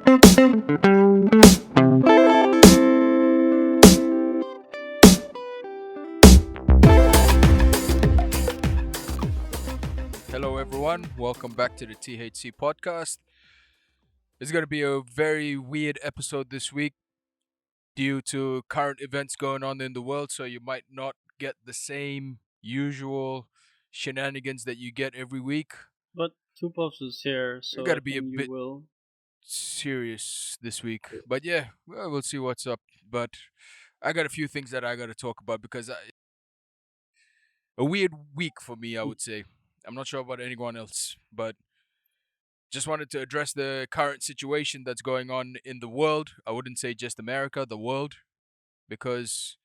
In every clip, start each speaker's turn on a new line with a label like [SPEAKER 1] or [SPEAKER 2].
[SPEAKER 1] Hello, everyone. Welcome back to the THC podcast. It's going to be a very weird episode this week due to current events going on in the world, so you might not get the same usual shenanigans that you get every week.
[SPEAKER 2] But Two Puffs is here,
[SPEAKER 1] It's
[SPEAKER 2] so
[SPEAKER 1] got
[SPEAKER 2] I
[SPEAKER 1] to be a
[SPEAKER 2] think you
[SPEAKER 1] bit
[SPEAKER 2] will.
[SPEAKER 1] serious this week. But yeah, well, we'll see what's up. But I got a few things that I got to talk about because a weird week for me, I would say. I'm not sure about anyone else, but just wanted to address the current situation that's going on in the world. I wouldn't say just America, the world, because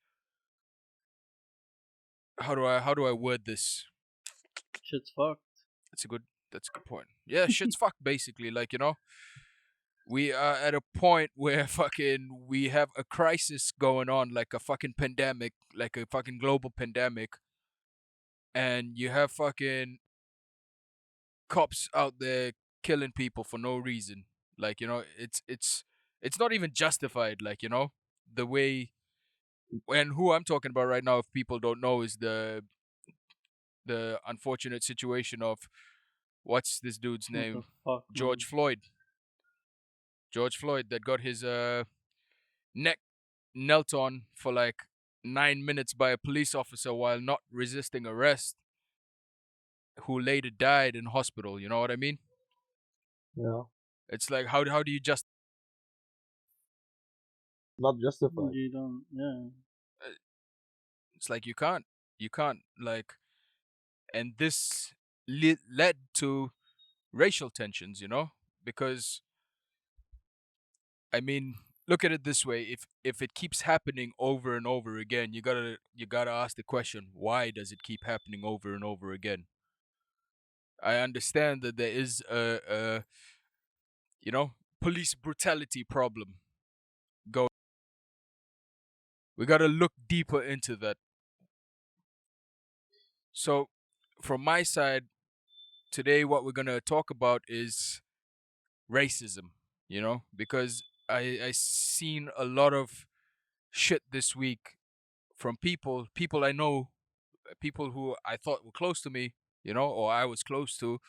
[SPEAKER 1] how do I word this?
[SPEAKER 2] Shit's fucked.
[SPEAKER 1] That's a good that's a good point. Yeah, shit's fucked basically. We are at a point where fucking we have a crisis going on, like a fucking pandemic, like a fucking global pandemic, and you have fucking cops out there killing people for no reason. It's not even justified. The way. And who I'm talking about right now, if people don't know, is the unfortunate situation of what's this dude's
[SPEAKER 2] What the
[SPEAKER 1] name?
[SPEAKER 2] fuck,
[SPEAKER 1] George
[SPEAKER 2] man?
[SPEAKER 1] Floyd. George Floyd that got his neck knelt on for like 9 minutes by a police officer while not resisting arrest, who later died in hospital. You know what I mean?
[SPEAKER 3] Yeah,
[SPEAKER 1] It's like how do you just
[SPEAKER 3] not justified.
[SPEAKER 2] You don't, yeah.
[SPEAKER 1] it's like you can't and this led to racial tensions, because I mean, look at it this way: if it keeps happening over and over again, you gotta ask the question: why does it keep happening over and over again? I understand that there is a you know police brutality problem going. We gotta look deeper into that. So, from my side today, what we're gonna talk about is racism. Because I seen a lot of shit this week from people I know, people who I thought were close to me, or I was close to,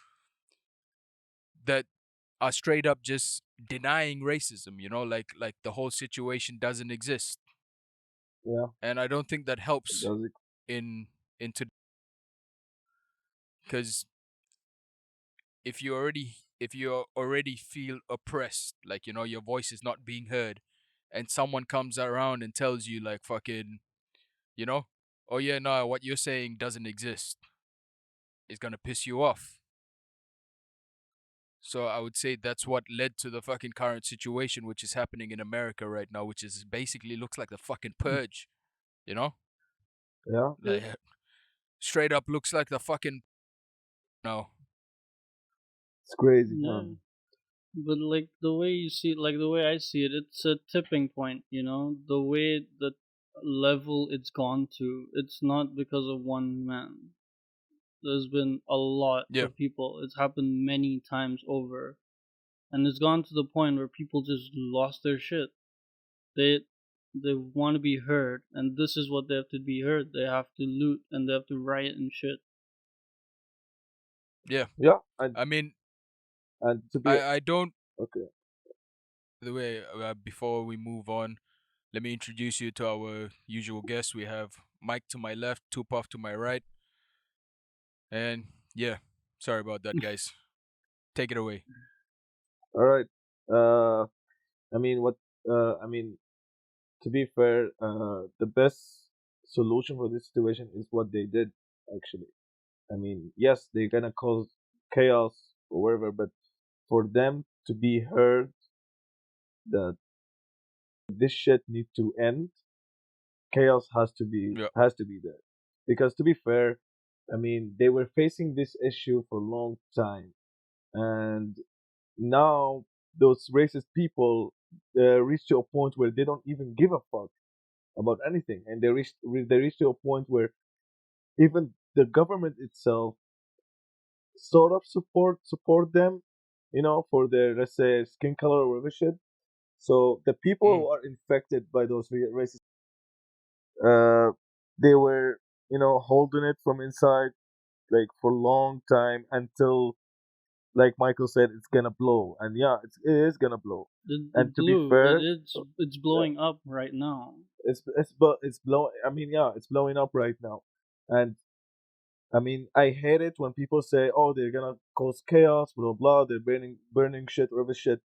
[SPEAKER 1] that are straight up just denying racism, like the whole situation doesn't exist.
[SPEAKER 3] Yeah,
[SPEAKER 1] And I don't think that helps
[SPEAKER 3] does it?
[SPEAKER 1] in into because if you already feel oppressed, like your voice is not being heard, and someone comes around and tells you like fucking, you know, oh yeah, no, what you're saying doesn't exist, is gonna piss you off. So I would say that's what led to the fucking current situation which is happening in America right now, which is basically looks like the fucking purge, you know?
[SPEAKER 3] Yeah,
[SPEAKER 2] Yeah,
[SPEAKER 1] Like straight up looks like the fucking no.
[SPEAKER 3] it's crazy,
[SPEAKER 2] yeah.
[SPEAKER 3] man.
[SPEAKER 2] But like the way you see it, like the way I see it, it's a tipping point, you know? The way the level it's gone to, it's not because of one man. There's been a lot
[SPEAKER 1] Yeah.
[SPEAKER 2] of people. It's happened many times over. And it's gone to the point where people just lost their shit. They they want to be heard, and this is what they have to be heard. They have to loot and they have to riot and shit.
[SPEAKER 1] Yeah.
[SPEAKER 3] Yeah, and
[SPEAKER 1] I mean,
[SPEAKER 3] and to be
[SPEAKER 1] I don't
[SPEAKER 3] okay.
[SPEAKER 1] the way before we move on, let me introduce you to our usual guests. We have Mike to my left, Tupac to my right, and yeah, sorry about that, guys. Take it away.
[SPEAKER 3] All right. Uh, I mean, what? I mean, to be fair, the best solution for this situation is what they did. Actually, I mean, yes, they're gonna cause chaos or whatever, but for them to be heard that this shit need to end, chaos
[SPEAKER 1] Yeah.
[SPEAKER 3] has to be there. Because to be fair, I mean, they were facing this issue for a long time, and now those racist people reach to a point where they don't even give a fuck about anything, and they reach to a point where even the government itself sort of support them, for their, let's say, skin color or whatever shit. So the people
[SPEAKER 1] Mm.
[SPEAKER 3] who are infected by those racist, uh, they were, holding it from inside like for a long time until, like Michael said, it's gonna blow. And yeah, it is gonna blow. And
[SPEAKER 2] It
[SPEAKER 3] to be
[SPEAKER 2] blew.
[SPEAKER 3] fair,
[SPEAKER 2] It's
[SPEAKER 3] yeah,
[SPEAKER 2] blowing up right now.
[SPEAKER 3] it's blowing. I mean, yeah, it's blowing up right now. And I mean, I hate it when people say, "Oh, they're gonna cause chaos, blah blah." They're burning shit, rubbish shit.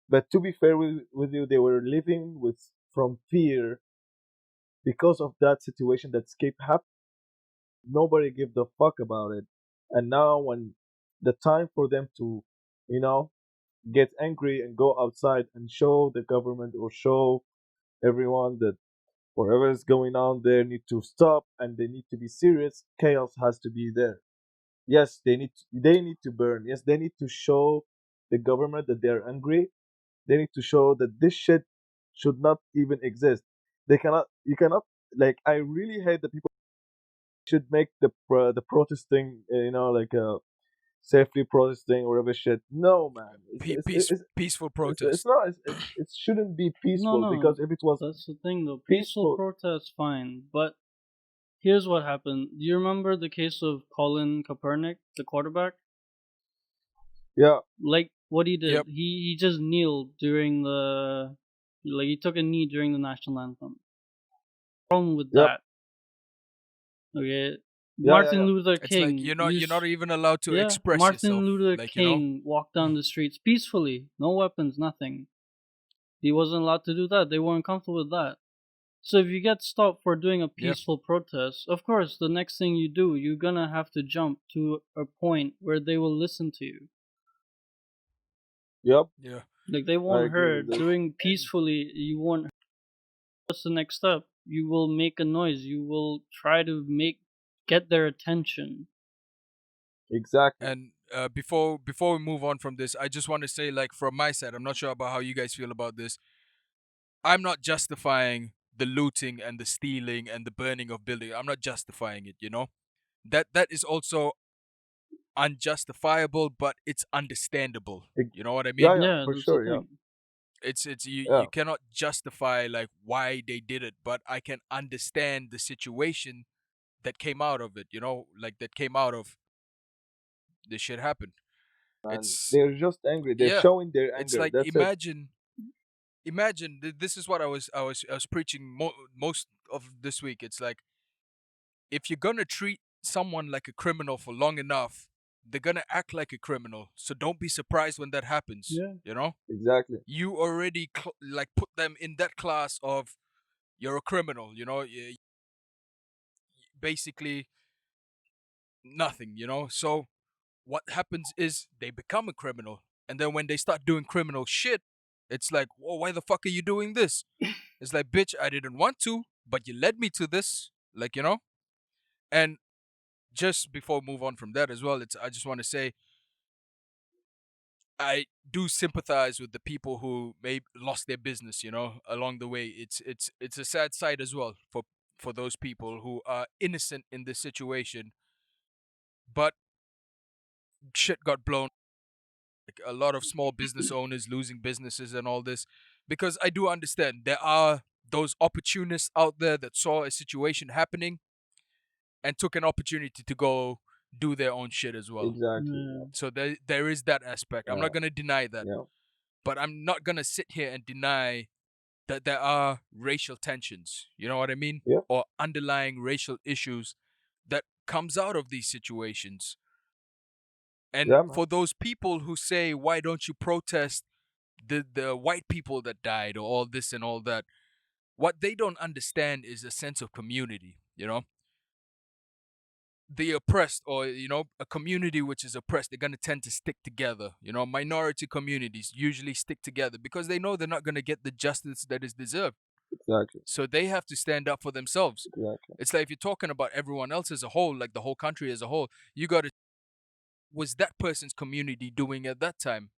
[SPEAKER 3] But to be fair with you, they were living with from fear because of that situation that kept happening. Nobody gave the fuck about it. And now when the time for them to, you know, get angry and go outside and show the government or show everyone that whatever is going on there need to stop and they need to be serious, chaos has to be there. Yes, they need to burn. Yes, they need to show the government that they're angry. They need to show that this shit should not even exist. They cannot. You cannot. Like, I really hate the people should make the protesting. Like safely protesting or whatever shit. No, man.
[SPEAKER 1] Peaceful
[SPEAKER 3] It's
[SPEAKER 1] protest.
[SPEAKER 3] not. It shouldn't be
[SPEAKER 2] No,
[SPEAKER 3] peaceful
[SPEAKER 2] no,
[SPEAKER 3] because if it was
[SPEAKER 2] that's the thing though. Peaceful
[SPEAKER 3] peaceful,
[SPEAKER 2] protest, fine, but here's what happened. Do you remember the case of Colin Kaepernick, the quarterback?
[SPEAKER 3] yeah,
[SPEAKER 2] Like what he did,
[SPEAKER 1] Yep.
[SPEAKER 2] he just kneeled during the like he took a knee during the national anthem. Problem with
[SPEAKER 3] yep,
[SPEAKER 2] that, okay?
[SPEAKER 3] yeah, yeah,
[SPEAKER 2] Martin
[SPEAKER 3] yeah,
[SPEAKER 2] Luther
[SPEAKER 1] It's like
[SPEAKER 2] King
[SPEAKER 1] you're not even allowed to
[SPEAKER 2] yeah,
[SPEAKER 1] express
[SPEAKER 2] Martin
[SPEAKER 1] yourself.
[SPEAKER 2] Luther
[SPEAKER 1] Like,
[SPEAKER 2] King walked down the streets peacefully, no weapons, nothing. He wasn't allowed to do that. They weren't comfortable with that. So if you get stopped for doing a
[SPEAKER 1] Yep.
[SPEAKER 2] peaceful protest, of course, the next thing you do, you're gonna have to jump to a point where they will listen to you.
[SPEAKER 3] yep.
[SPEAKER 1] Yeah.
[SPEAKER 2] Like they
[SPEAKER 3] I
[SPEAKER 2] won't
[SPEAKER 3] agree with
[SPEAKER 2] hurt.
[SPEAKER 3] this.
[SPEAKER 2] Doing
[SPEAKER 3] And
[SPEAKER 2] peacefully, you won't. What's the next step? You will make a noise. You will try to get their attention.
[SPEAKER 3] exactly,
[SPEAKER 1] And before we move on from this, I just want to say, like, from my side, I'm not sure about how you guys feel about this. I'm not justifying the looting and the stealing and the burning of buildings. I'm not justifying it. That is also unjustifiable, but it's understandable.
[SPEAKER 3] Ex-
[SPEAKER 1] You know what I
[SPEAKER 3] yeah,
[SPEAKER 1] mean?
[SPEAKER 3] yeah,
[SPEAKER 2] Yeah,
[SPEAKER 3] for
[SPEAKER 2] that's the
[SPEAKER 3] sure, yeah,
[SPEAKER 2] thing.
[SPEAKER 1] It's you
[SPEAKER 3] yeah.
[SPEAKER 1] you cannot justify like why they did it, but I can understand the situation that came out of it. Like that came out of this shit happened.
[SPEAKER 3] Man,
[SPEAKER 1] It's
[SPEAKER 3] they're just angry. They're
[SPEAKER 1] Yeah.
[SPEAKER 3] showing their
[SPEAKER 1] It's
[SPEAKER 3] anger.
[SPEAKER 1] like
[SPEAKER 3] That's it.
[SPEAKER 1] imagine this is what I was preaching most of this week. It's like if you're gonna treat someone like a criminal for long enough, they're gonna act like a criminal. So don't be surprised when that happens.
[SPEAKER 2] Yeah,
[SPEAKER 3] Exactly,
[SPEAKER 1] You already like put them in that class of you're a criminal. Basically nothing. So what happens is they become a criminal, and then when they start doing criminal shit, it's like, whoa, why the fuck are you doing this? It's like, bitch, I didn't want to, but you led me to this. And just before we move on from that as well, I just want to say I do sympathize with the people who may lost their business, along the way. It's a sad sight as well for those people who are innocent in this situation, but shit got blown. Like a lot of small business owners losing businesses and all this, because I do understand there are those opportunists out there that saw a situation happening and took an opportunity to go do their own shit as well.
[SPEAKER 3] exactly.
[SPEAKER 2] yeah,
[SPEAKER 1] So there is that aspect. I'm
[SPEAKER 3] Yeah,
[SPEAKER 1] not gonna deny that,
[SPEAKER 3] yeah,
[SPEAKER 1] but I'm not gonna sit here and deny that there are racial tensions. You know what I mean?
[SPEAKER 3] yeah,
[SPEAKER 1] Or underlying racial issues that comes out of these situations. And
[SPEAKER 3] yeah, man.
[SPEAKER 1] for those people who say, "Why don't you protest the white people that died or all this and all that?" What they don't understand is a sense of community. The oppressed, or a community which is oppressed, they're going to tend to stick together. Minority communities usually stick together because they know they're not going to get the justice that is deserved,
[SPEAKER 3] Exactly,
[SPEAKER 1] so they have to stand up for themselves.
[SPEAKER 3] exactly,
[SPEAKER 1] It's like if you're talking about everyone else as a whole, like the whole country as a whole, you got to was that person's community doing at that time?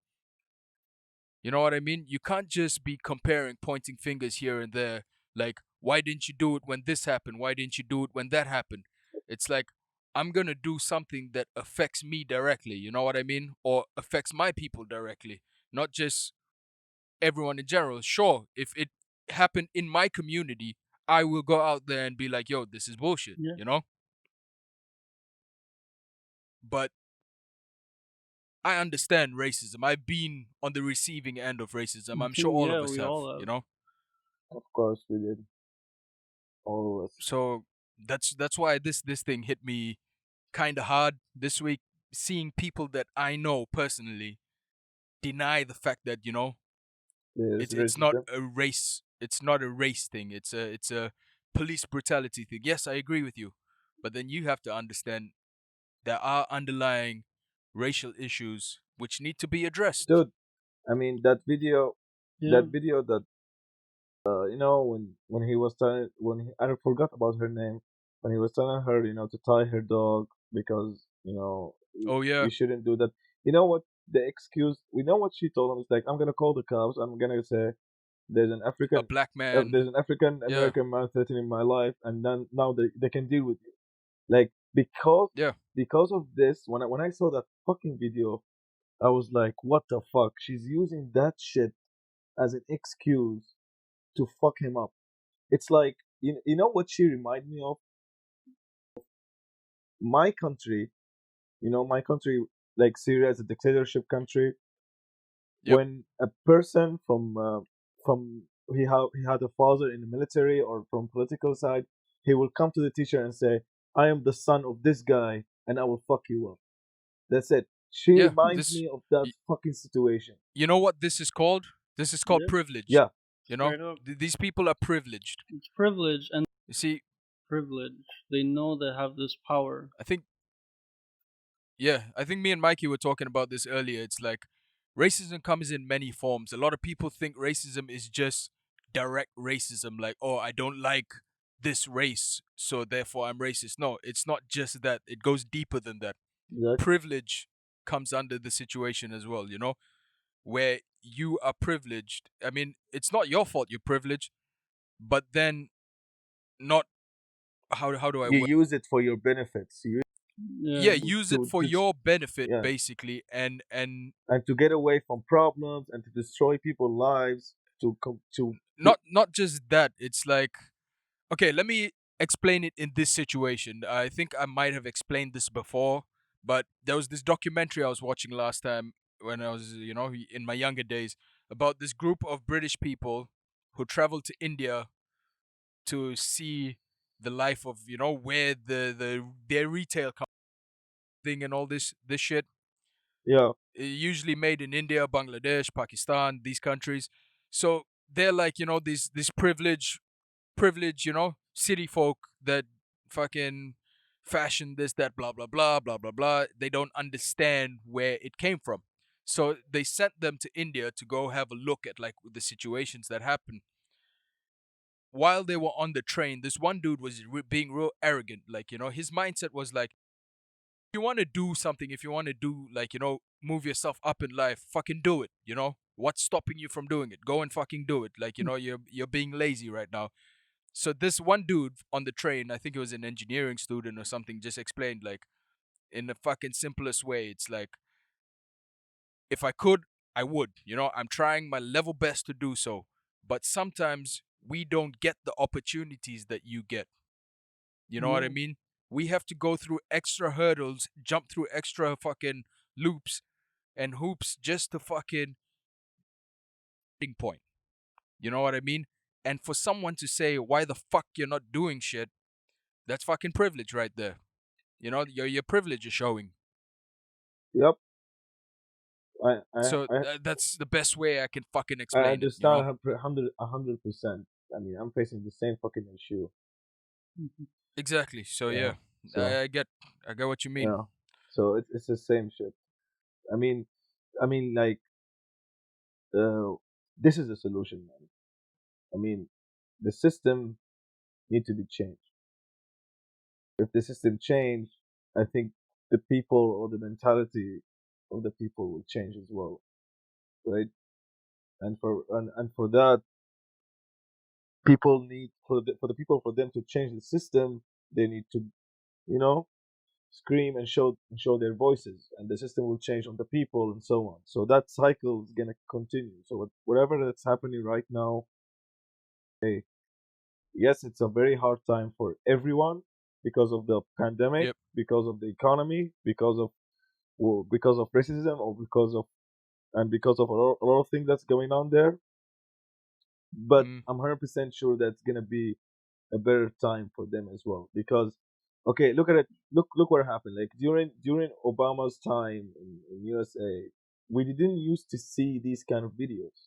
[SPEAKER 1] You know what I mean? You can't just be comparing, pointing fingers here and there. Like, why didn't you do it when this happened? Why didn't you do it when that happened? It's like, I'm going to do something that affects me directly. You know what I mean? Or affects my people directly. Not just everyone in general. Sure, if it happened in my community, I will go out there and be like, yo, this is bullshit,
[SPEAKER 2] Yeah.
[SPEAKER 1] you know? But I understand racism. I've been on the receiving end of racism. I'm sure all of
[SPEAKER 2] Yeah,
[SPEAKER 1] us
[SPEAKER 2] we
[SPEAKER 1] have,
[SPEAKER 2] all
[SPEAKER 1] you
[SPEAKER 2] have.
[SPEAKER 1] know?
[SPEAKER 3] Of course we did. All of us.
[SPEAKER 1] So that's why this thing hit me kind of hard this week, seeing people that I know personally deny the fact that, you know,
[SPEAKER 3] There's
[SPEAKER 1] it's not
[SPEAKER 3] racism.
[SPEAKER 1] a race, it's not a race thing, it's a police brutality thing. Yes, I agree with you, but then you have to understand there are underlying racial issues which need to be addressed.
[SPEAKER 3] Dude, I mean that video,
[SPEAKER 2] Yeah.
[SPEAKER 3] that video that you know, when he was telling, I forgot about her name, when he was telling her, you know, to tie her dog because, you know,
[SPEAKER 1] Oh yeah,
[SPEAKER 3] you shouldn't do that. You know what the excuse? We know what she told him. It's like, I'm gonna call the cops. I'm gonna say there's an
[SPEAKER 1] a
[SPEAKER 3] African,
[SPEAKER 1] black man.
[SPEAKER 3] there's an African
[SPEAKER 1] Yeah,
[SPEAKER 3] American man threatening my life, and then now they can deal with you. Like,
[SPEAKER 1] yeah,
[SPEAKER 3] because of this, when I saw that fucking video, I was like, what the fuck? She's using that shit as an excuse to fuck him up. It's like, you know what she reminded me of? My country, you know, my country, like Syria is a dictatorship country.
[SPEAKER 1] yep,
[SPEAKER 3] When a person from he had a father in the military or from political side, he will come to the teacher and say, "I am the son of this guy, and I will fuck you up." That's it. She
[SPEAKER 1] yeah.
[SPEAKER 3] reminds
[SPEAKER 1] This,
[SPEAKER 3] me of that fucking situation.
[SPEAKER 1] you know what this is called? This is called
[SPEAKER 2] Yeah.
[SPEAKER 1] privilege.
[SPEAKER 3] Yeah,
[SPEAKER 1] You know,
[SPEAKER 2] Straight up.
[SPEAKER 1] These people are privileged.
[SPEAKER 2] It's privilege and
[SPEAKER 1] You see,
[SPEAKER 2] privilege. They know they have this power.
[SPEAKER 1] I think, yeah, I think me and Mikey were talking about this earlier. It's like racism comes in many forms. A lot of people think racism is just direct racism, like, oh, I don't like this race, so therefore I'm racist. No, it's not just that. It goes deeper than that.
[SPEAKER 3] exactly.
[SPEAKER 1] Privilege comes under the situation as well, you know, where you are privileged. I mean, it's not your fault you're privileged, but then not how do I
[SPEAKER 3] You
[SPEAKER 1] word?
[SPEAKER 3] use it for your benefits. You
[SPEAKER 2] Yeah.
[SPEAKER 1] Yeah, use it
[SPEAKER 3] to
[SPEAKER 1] for your benefit
[SPEAKER 3] yeah,
[SPEAKER 1] basically, and
[SPEAKER 3] and to get away from problems and to destroy people's lives to
[SPEAKER 1] not just that. It's like, okay, let me explain it in this situation. I think I might have explained this before, but there was this documentary I was watching last time when I was, you know, in my younger days, about this group of British people who traveled to India to see the life of, you know, where their retail thing and all this shit.
[SPEAKER 3] yeah.
[SPEAKER 1] Usually made in India, Bangladesh, Pakistan, these countries. So they're like, you know, these privileged, you know, city folk that fucking fashion this, that, blah, blah, blah, blah, blah, blah. They don't understand where it came from. So they sent them to India to go have a look at like the situations that happen. While they were on the train, this one dude was being real arrogant. Like, you know, his mindset was like, if you want to do something, if you want to do, like, you know, move yourself up in life, fucking do it, you know? What's stopping you from doing it? Go and fucking do it. Like, you know, you're being lazy right now. So this one dude on the train, I think he was an engineering student or something, just explained like in the fucking simplest way. It's like, if I could, I would. You know, I'm trying my level best to do so. But sometimes we don't get the opportunities that you get. You know what I
[SPEAKER 2] Yeah.
[SPEAKER 1] mean? We have to go through extra hurdles, jump through extra fucking loops and hoops just to fucking point. You know what I mean? And for someone to say why the fuck you're not doing shit, that's fucking privilege right there. You know, your privilege is showing.
[SPEAKER 3] Yep. I I
[SPEAKER 1] So
[SPEAKER 3] I,
[SPEAKER 1] that's the best way I can fucking
[SPEAKER 3] I
[SPEAKER 1] explain it. You
[SPEAKER 3] understand
[SPEAKER 1] know.
[SPEAKER 3] 100%. I mean, I'm facing the same fucking issue.
[SPEAKER 2] Mhm.
[SPEAKER 1] Exactly. So
[SPEAKER 3] Yeah.
[SPEAKER 1] yeah,
[SPEAKER 3] So
[SPEAKER 1] I get what you mean.
[SPEAKER 3] yeah. So it's the same shit. I mean, like uh, this is the solution, man. I mean, the system need to be changed. If the system change, I think the people or the mentality of the people will change as well, right? And for that, people need for the people for them to change the system. They need to, you know. scream and show their voices, and the system will change on the people and so on. So that cycle is gonna continue. So whatever that's happening right now, hey, yes, it's a very hard time for everyone because of the pandemic,
[SPEAKER 1] Yep.
[SPEAKER 3] because of the economy, because of racism, or because of a lot of things that's going on there. But
[SPEAKER 1] Mm.
[SPEAKER 3] I'm 100% sure that's gonna be a better time for them as well. Because, okay, look at it. Look what happened. Like during Obama's time in USA, we didn't used to see these kind of videos.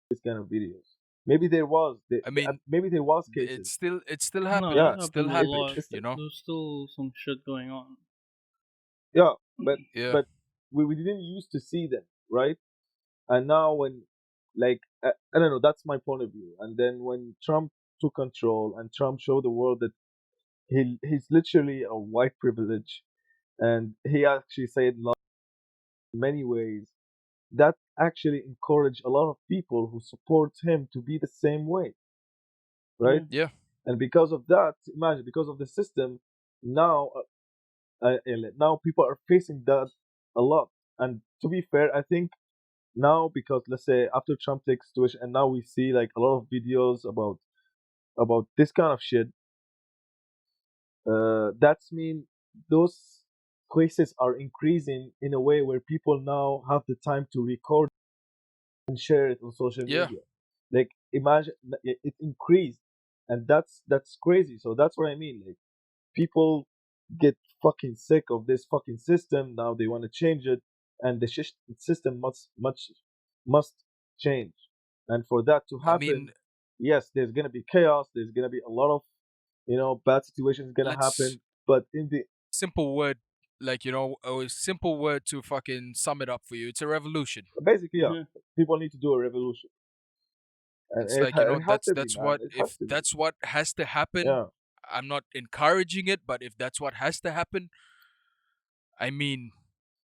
[SPEAKER 3] These kind of videos. Maybe there was,
[SPEAKER 1] I mean,
[SPEAKER 3] maybe there was
[SPEAKER 1] it's
[SPEAKER 3] cases.
[SPEAKER 1] still
[SPEAKER 2] No,
[SPEAKER 3] Yeah,
[SPEAKER 1] happening.
[SPEAKER 2] it
[SPEAKER 1] Still
[SPEAKER 2] happened a
[SPEAKER 1] happened.
[SPEAKER 2] lot.
[SPEAKER 3] it's
[SPEAKER 1] You know.
[SPEAKER 2] There's still some shit going on.
[SPEAKER 3] yeah, but
[SPEAKER 1] Yeah.
[SPEAKER 3] but we didn't used to see them, right? And now when, like, I don't know, that's my point of view. And then when Trump took control and Trump showed the world that he's literally a white privilege, and he actually said in many ways that actually encouraged a lot of people who support him to be the same way, right?
[SPEAKER 2] Yeah.
[SPEAKER 1] Yeah.
[SPEAKER 3] And because of that, imagine, because of the system, now now people are facing that a lot. And to be fair, I think now, because let's say after Trump takes situation, and now we see like a lot of videos about this kind of shit. That's mean those cases are increasing in a way where people now have the time to record and share it on social
[SPEAKER 1] Yeah.
[SPEAKER 3] media. Like, imagine it increased, and that's crazy. So that's what I mean. Like, people get fucking sick of this fucking system. Now they want to change it, and the system must change. And for that to
[SPEAKER 1] I mean,
[SPEAKER 3] happen, yes, there's gonna be chaos. There's gonna be a lot of bad situations gonna
[SPEAKER 1] let's
[SPEAKER 3] happen. But in the
[SPEAKER 1] simple word, like a simple word to fucking sum it up for you. It's a revolution.
[SPEAKER 3] basically, yeah,
[SPEAKER 2] Yeah.
[SPEAKER 3] people need to do a revolution, and
[SPEAKER 1] It's like
[SPEAKER 3] it has to be,
[SPEAKER 1] that's
[SPEAKER 3] man.
[SPEAKER 1] what
[SPEAKER 3] It has
[SPEAKER 1] if
[SPEAKER 3] to be.
[SPEAKER 1] that's what has to happen.
[SPEAKER 3] Yeah,
[SPEAKER 1] I'm not encouraging it, but if that's what has to happen, I mean,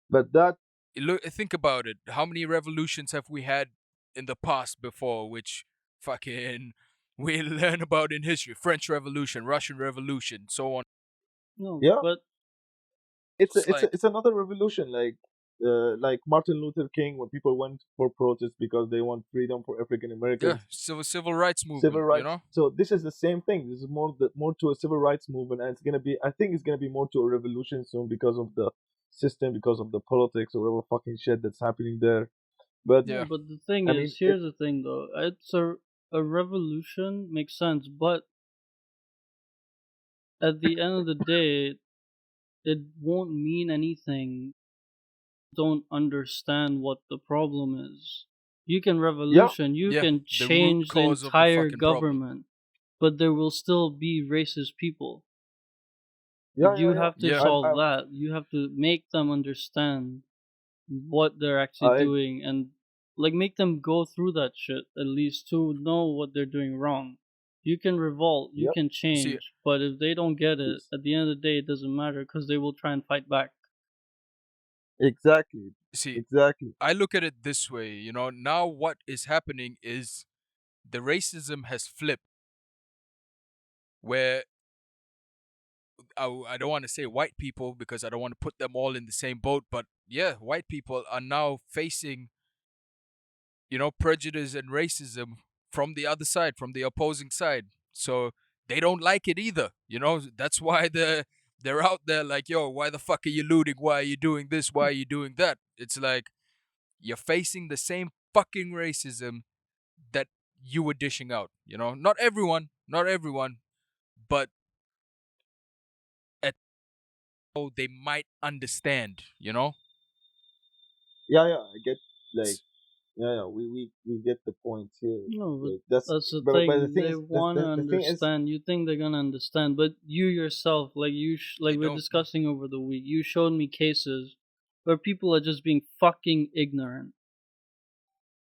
[SPEAKER 3] but that
[SPEAKER 1] look, think about it. How many revolutions have we had in the past before, which fucking we learn about in history? French Revolution, Russian Revolution, so on.
[SPEAKER 2] No,
[SPEAKER 3] yeah,
[SPEAKER 2] but
[SPEAKER 1] It's like,
[SPEAKER 3] it's another revolution, like Martin Luther King, when people went for protest because they want freedom for African
[SPEAKER 1] yeah,
[SPEAKER 3] Americans,
[SPEAKER 1] civil rights
[SPEAKER 3] civil
[SPEAKER 1] movement.
[SPEAKER 3] rights. So this is the same thing. This is more to a civil rights movement, and it's gonna be. I think it's gonna be more to a revolution soon because of the system, because of the politics or whatever fucking shit that's happening there. But
[SPEAKER 2] no,
[SPEAKER 1] Yeah,
[SPEAKER 2] but the thing
[SPEAKER 3] I mean,
[SPEAKER 2] is, here's the thing though. It's a revolution makes sense, but at the end of the day, it won't mean anything. Don't understand what the problem is. You can
[SPEAKER 3] yeah,
[SPEAKER 2] revolution, you
[SPEAKER 1] yeah,
[SPEAKER 2] can
[SPEAKER 1] the root
[SPEAKER 2] change the
[SPEAKER 1] cause of the
[SPEAKER 2] entire
[SPEAKER 1] fucking problem.
[SPEAKER 2] government, but there will still be racist people.
[SPEAKER 3] yeah,
[SPEAKER 2] You
[SPEAKER 3] yeah.
[SPEAKER 2] have to
[SPEAKER 1] Yeah,
[SPEAKER 2] solve that. You have to make them understand what they're actually
[SPEAKER 3] I
[SPEAKER 2] doing and like make them go through that shit at least to know what they're doing wrong. You can revolt, you
[SPEAKER 3] Yep.
[SPEAKER 2] can
[SPEAKER 1] you see,
[SPEAKER 2] change, but if they don't get it,
[SPEAKER 3] It's
[SPEAKER 2] at the end of the day, it doesn't matter because they will try and fight back.
[SPEAKER 3] exactly,
[SPEAKER 1] you see,
[SPEAKER 3] exactly.
[SPEAKER 1] I look at it this way. Now what is happening is the racism has flipped, where I don't want to say white people because I don't want to put them all in the same boat, but yeah, white people are now facing, prejudice and racism from the other side, from the opposing side. So they don't like it either. That's why they're out there like, yo, why the fuck are you looting? Why are you doing this? Why are you doing that? It's like you're facing the same fucking racism that you were dishing out. Not everyone, but at they might understand.
[SPEAKER 3] Yeah, yeah. I get, like,
[SPEAKER 1] It's-
[SPEAKER 3] yeah, yeah. We get the point here.
[SPEAKER 2] No, but
[SPEAKER 3] Like, that's
[SPEAKER 2] that's the
[SPEAKER 3] but the
[SPEAKER 2] thing.
[SPEAKER 3] thing
[SPEAKER 2] They
[SPEAKER 3] is,
[SPEAKER 2] want to
[SPEAKER 3] the thing is,
[SPEAKER 2] understand. You think they're gonna understand, but you yourself, like like
[SPEAKER 1] they
[SPEAKER 2] we're
[SPEAKER 1] don't.
[SPEAKER 2] discussing over the week, you showed me cases where people are just being fucking ignorant,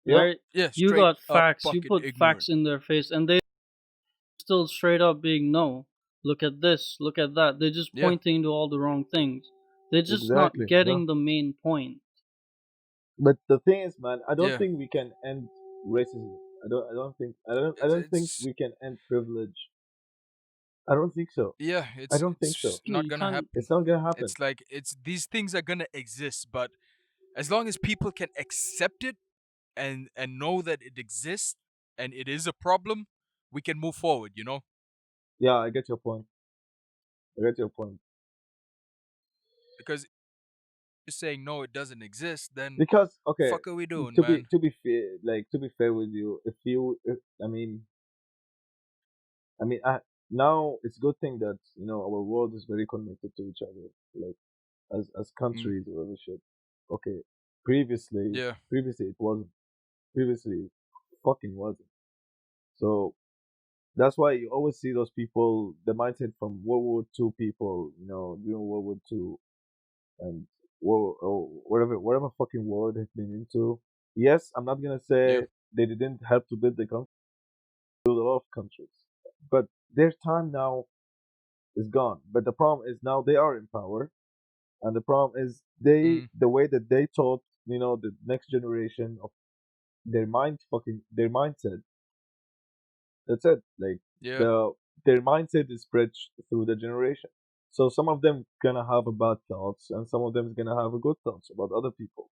[SPEAKER 3] yeah,
[SPEAKER 2] right?
[SPEAKER 1] Yeah,
[SPEAKER 2] You
[SPEAKER 1] straight
[SPEAKER 2] got
[SPEAKER 1] up
[SPEAKER 2] facts. You
[SPEAKER 1] fucking
[SPEAKER 2] put
[SPEAKER 1] ignorant.
[SPEAKER 2] facts in their face, and they still straight up being no. Look at this. Look at that. They're just
[SPEAKER 1] Yeah.
[SPEAKER 2] pointing to all the wrong things. They're just not
[SPEAKER 3] exactly. Yeah.
[SPEAKER 2] getting the main point.
[SPEAKER 3] But the thing is, man, I don't
[SPEAKER 1] Yeah.
[SPEAKER 3] think we can end racism. I don't think
[SPEAKER 1] It's
[SPEAKER 3] we
[SPEAKER 1] it's
[SPEAKER 3] can end privilege. I don't think so.
[SPEAKER 1] Yeah,
[SPEAKER 3] I
[SPEAKER 1] it's
[SPEAKER 3] don't think so.
[SPEAKER 1] it's
[SPEAKER 2] No,
[SPEAKER 1] not
[SPEAKER 2] you
[SPEAKER 1] gonna
[SPEAKER 2] can't.
[SPEAKER 3] It's
[SPEAKER 1] happen.
[SPEAKER 3] not gonna happen.
[SPEAKER 1] It's like it's these things are gonna exist, but as long as people can accept it and know that it exists and it is a problem, we can move forward.
[SPEAKER 3] Yeah, I get your point. I get your point.
[SPEAKER 1] Because if you're saying no, it doesn't exist, then
[SPEAKER 3] Because okay,
[SPEAKER 1] fuck are we doing,
[SPEAKER 3] to be
[SPEAKER 1] man?
[SPEAKER 3] to be fair, to be fair with you, if I mean, now it's a good thing that our world is very connected to each other, like as
[SPEAKER 1] Mm,
[SPEAKER 3] countries or other shit. Okay, previously,
[SPEAKER 1] yeah,
[SPEAKER 3] previously it wasn't. Previously, it fucking wasn't. So that's why you always see those people, the mindset from World War II people, during World War II and war or whatever fucking war they've been into. Yes, I'm not gonna
[SPEAKER 1] yeah,
[SPEAKER 3] say they didn't help to build the country, build a lot of countries, but their time now is gone. But the problem is now they are in power, and the problem is
[SPEAKER 1] mm,
[SPEAKER 3] the way that they taught the next generation of their mindset. That's it. Like
[SPEAKER 1] yeah,
[SPEAKER 3] the their mindset is spread through the generation. So some of them gonna have a bad thoughts, and some of them is gonna have a good thoughts about other people,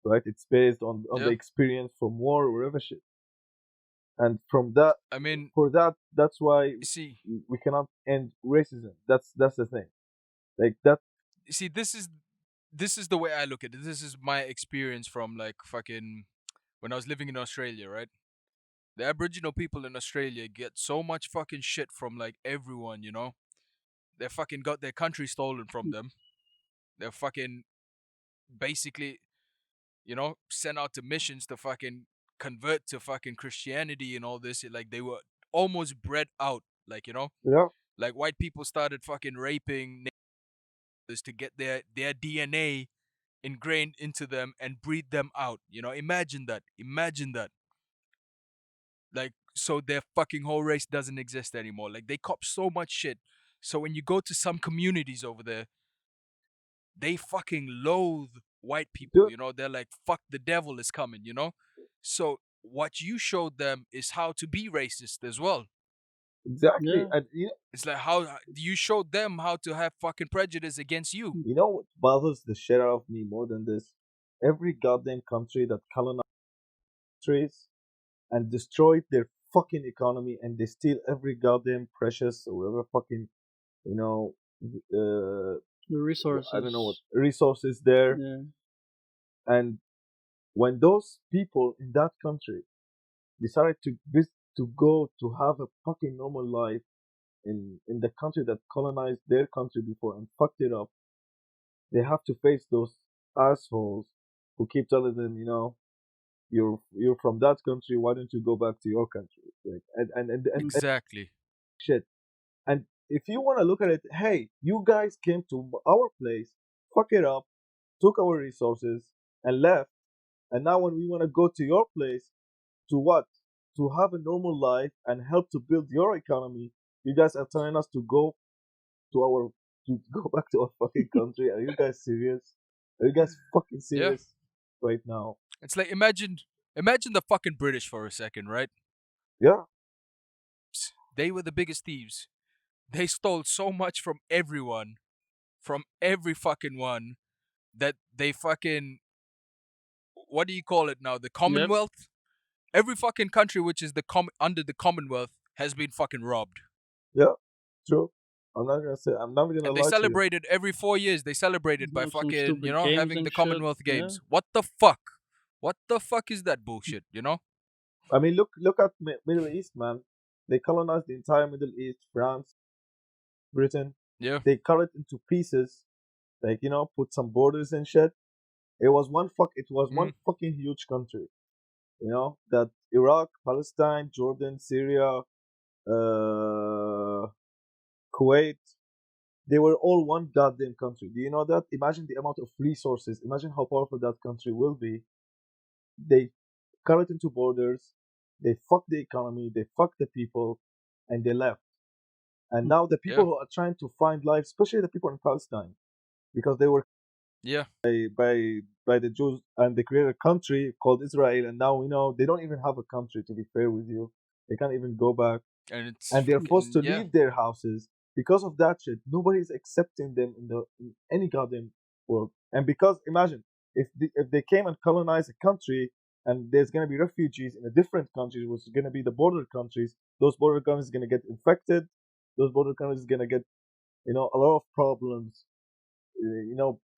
[SPEAKER 3] right? It's based on the
[SPEAKER 1] yeah.
[SPEAKER 3] experience from war or whatever shit. And from that,
[SPEAKER 1] I mean,
[SPEAKER 3] for that, that's why
[SPEAKER 1] you see,
[SPEAKER 3] we cannot end racism. That's the thing. Like that.
[SPEAKER 1] this is the way I look at it. This is my experience from like fucking when I was living in Australia, right? The Aboriginal people in Australia get so much fucking shit from like everyone. They fucking got their country stolen from them. They're fucking basically, sent out to missions to fucking convert to fucking Christianity and all this. Like they were almost bred out.
[SPEAKER 3] Yeah,
[SPEAKER 1] Like white people started fucking raping natives to get their DNA ingrained into them and breed them out. Imagine that. Imagine that. Like, so their fucking whole race doesn't exist anymore. Like, they cop so much shit. So when you go to some communities over there, they fucking loathe white people.
[SPEAKER 3] dude,
[SPEAKER 1] They're like, fuck, the devil is coming. So what you showed them is how to be racist as well.
[SPEAKER 3] exactly.
[SPEAKER 2] Yeah.
[SPEAKER 3] And
[SPEAKER 1] It's like how you showed them how to have fucking prejudice against you.
[SPEAKER 3] you know what bothers the shit out of me more than this? Every goddamn country that colonized countries and destroyed their fucking economy, and they steal every goddamn precious or whatever fucking you know uh,
[SPEAKER 2] The
[SPEAKER 3] I don't know what
[SPEAKER 2] resources.
[SPEAKER 3] resources there.
[SPEAKER 2] Yeah.
[SPEAKER 3] And when those people in that country decided to go to have a fucking normal life in the country that colonized their country before and fucked it up, they have to face those assholes who keep telling them, you're from that country, why don't you go back to your country? Like, and
[SPEAKER 1] Exactly.
[SPEAKER 3] shit. And if you want to look at it, hey, you guys came to our place, fuck it up, took our resources, and left. And now when we want to go to your place, to what? To have a normal life and help to build your economy, you guys are telling us to our to go back to our fucking country. Are you guys serious? Are you guys fucking
[SPEAKER 1] Yeah.
[SPEAKER 3] serious right now?
[SPEAKER 1] It's like imagine the fucking British for a second, right?
[SPEAKER 3] Yeah,
[SPEAKER 1] They were the biggest thieves. They stole so much from everyone, from every fucking one, that they fucking, what do you call it now? The
[SPEAKER 2] Yep.
[SPEAKER 1] Commonwealth? Every fucking country which is under the Commonwealth has been fucking robbed.
[SPEAKER 3] yeah, true. I'm not gonna
[SPEAKER 1] And they
[SPEAKER 3] lie to you.
[SPEAKER 1] celebrated every 4 years. They celebrated by
[SPEAKER 2] Have some
[SPEAKER 1] fucking,
[SPEAKER 2] stupid games
[SPEAKER 1] having
[SPEAKER 2] and
[SPEAKER 1] the
[SPEAKER 2] shit.
[SPEAKER 1] Commonwealth
[SPEAKER 2] Yeah.
[SPEAKER 1] Games. What the fuck? What the fuck is that bullshit?
[SPEAKER 3] I mean, look at Middle East, man. They colonized the entire Middle East, France, Britain.
[SPEAKER 1] Yeah.
[SPEAKER 3] They cut it into pieces, like put some borders and shit. It was one
[SPEAKER 1] Mm,
[SPEAKER 3] fucking huge country. That Iraq, Palestine, Jordan, Syria, uh, Kuwait, they were all one goddamn country. Do you know that? Imagine the amount of resources. Imagine how powerful that country will be. They cut it into borders. They fuck the economy. They fuck the people, and they left. And now the people
[SPEAKER 1] yeah.
[SPEAKER 3] who are trying to find life, especially the people in Palestine, because they were
[SPEAKER 1] Yeah.
[SPEAKER 3] by the Jews, and they created a country called Israel, and now they don't even have a country. To be fair with you, they can't even go back,
[SPEAKER 1] And it's
[SPEAKER 3] and they're forced
[SPEAKER 1] fucking,
[SPEAKER 3] to
[SPEAKER 1] yeah.
[SPEAKER 3] leave their houses. because of that shit, nobody's accepting them in any goddamn world. And because imagine if they came and colonized a country and there's gonna be refugees in a different country, which is gonna be the border countries, those border countries are gonna get infected, those border countries are gonna get a lot of problems,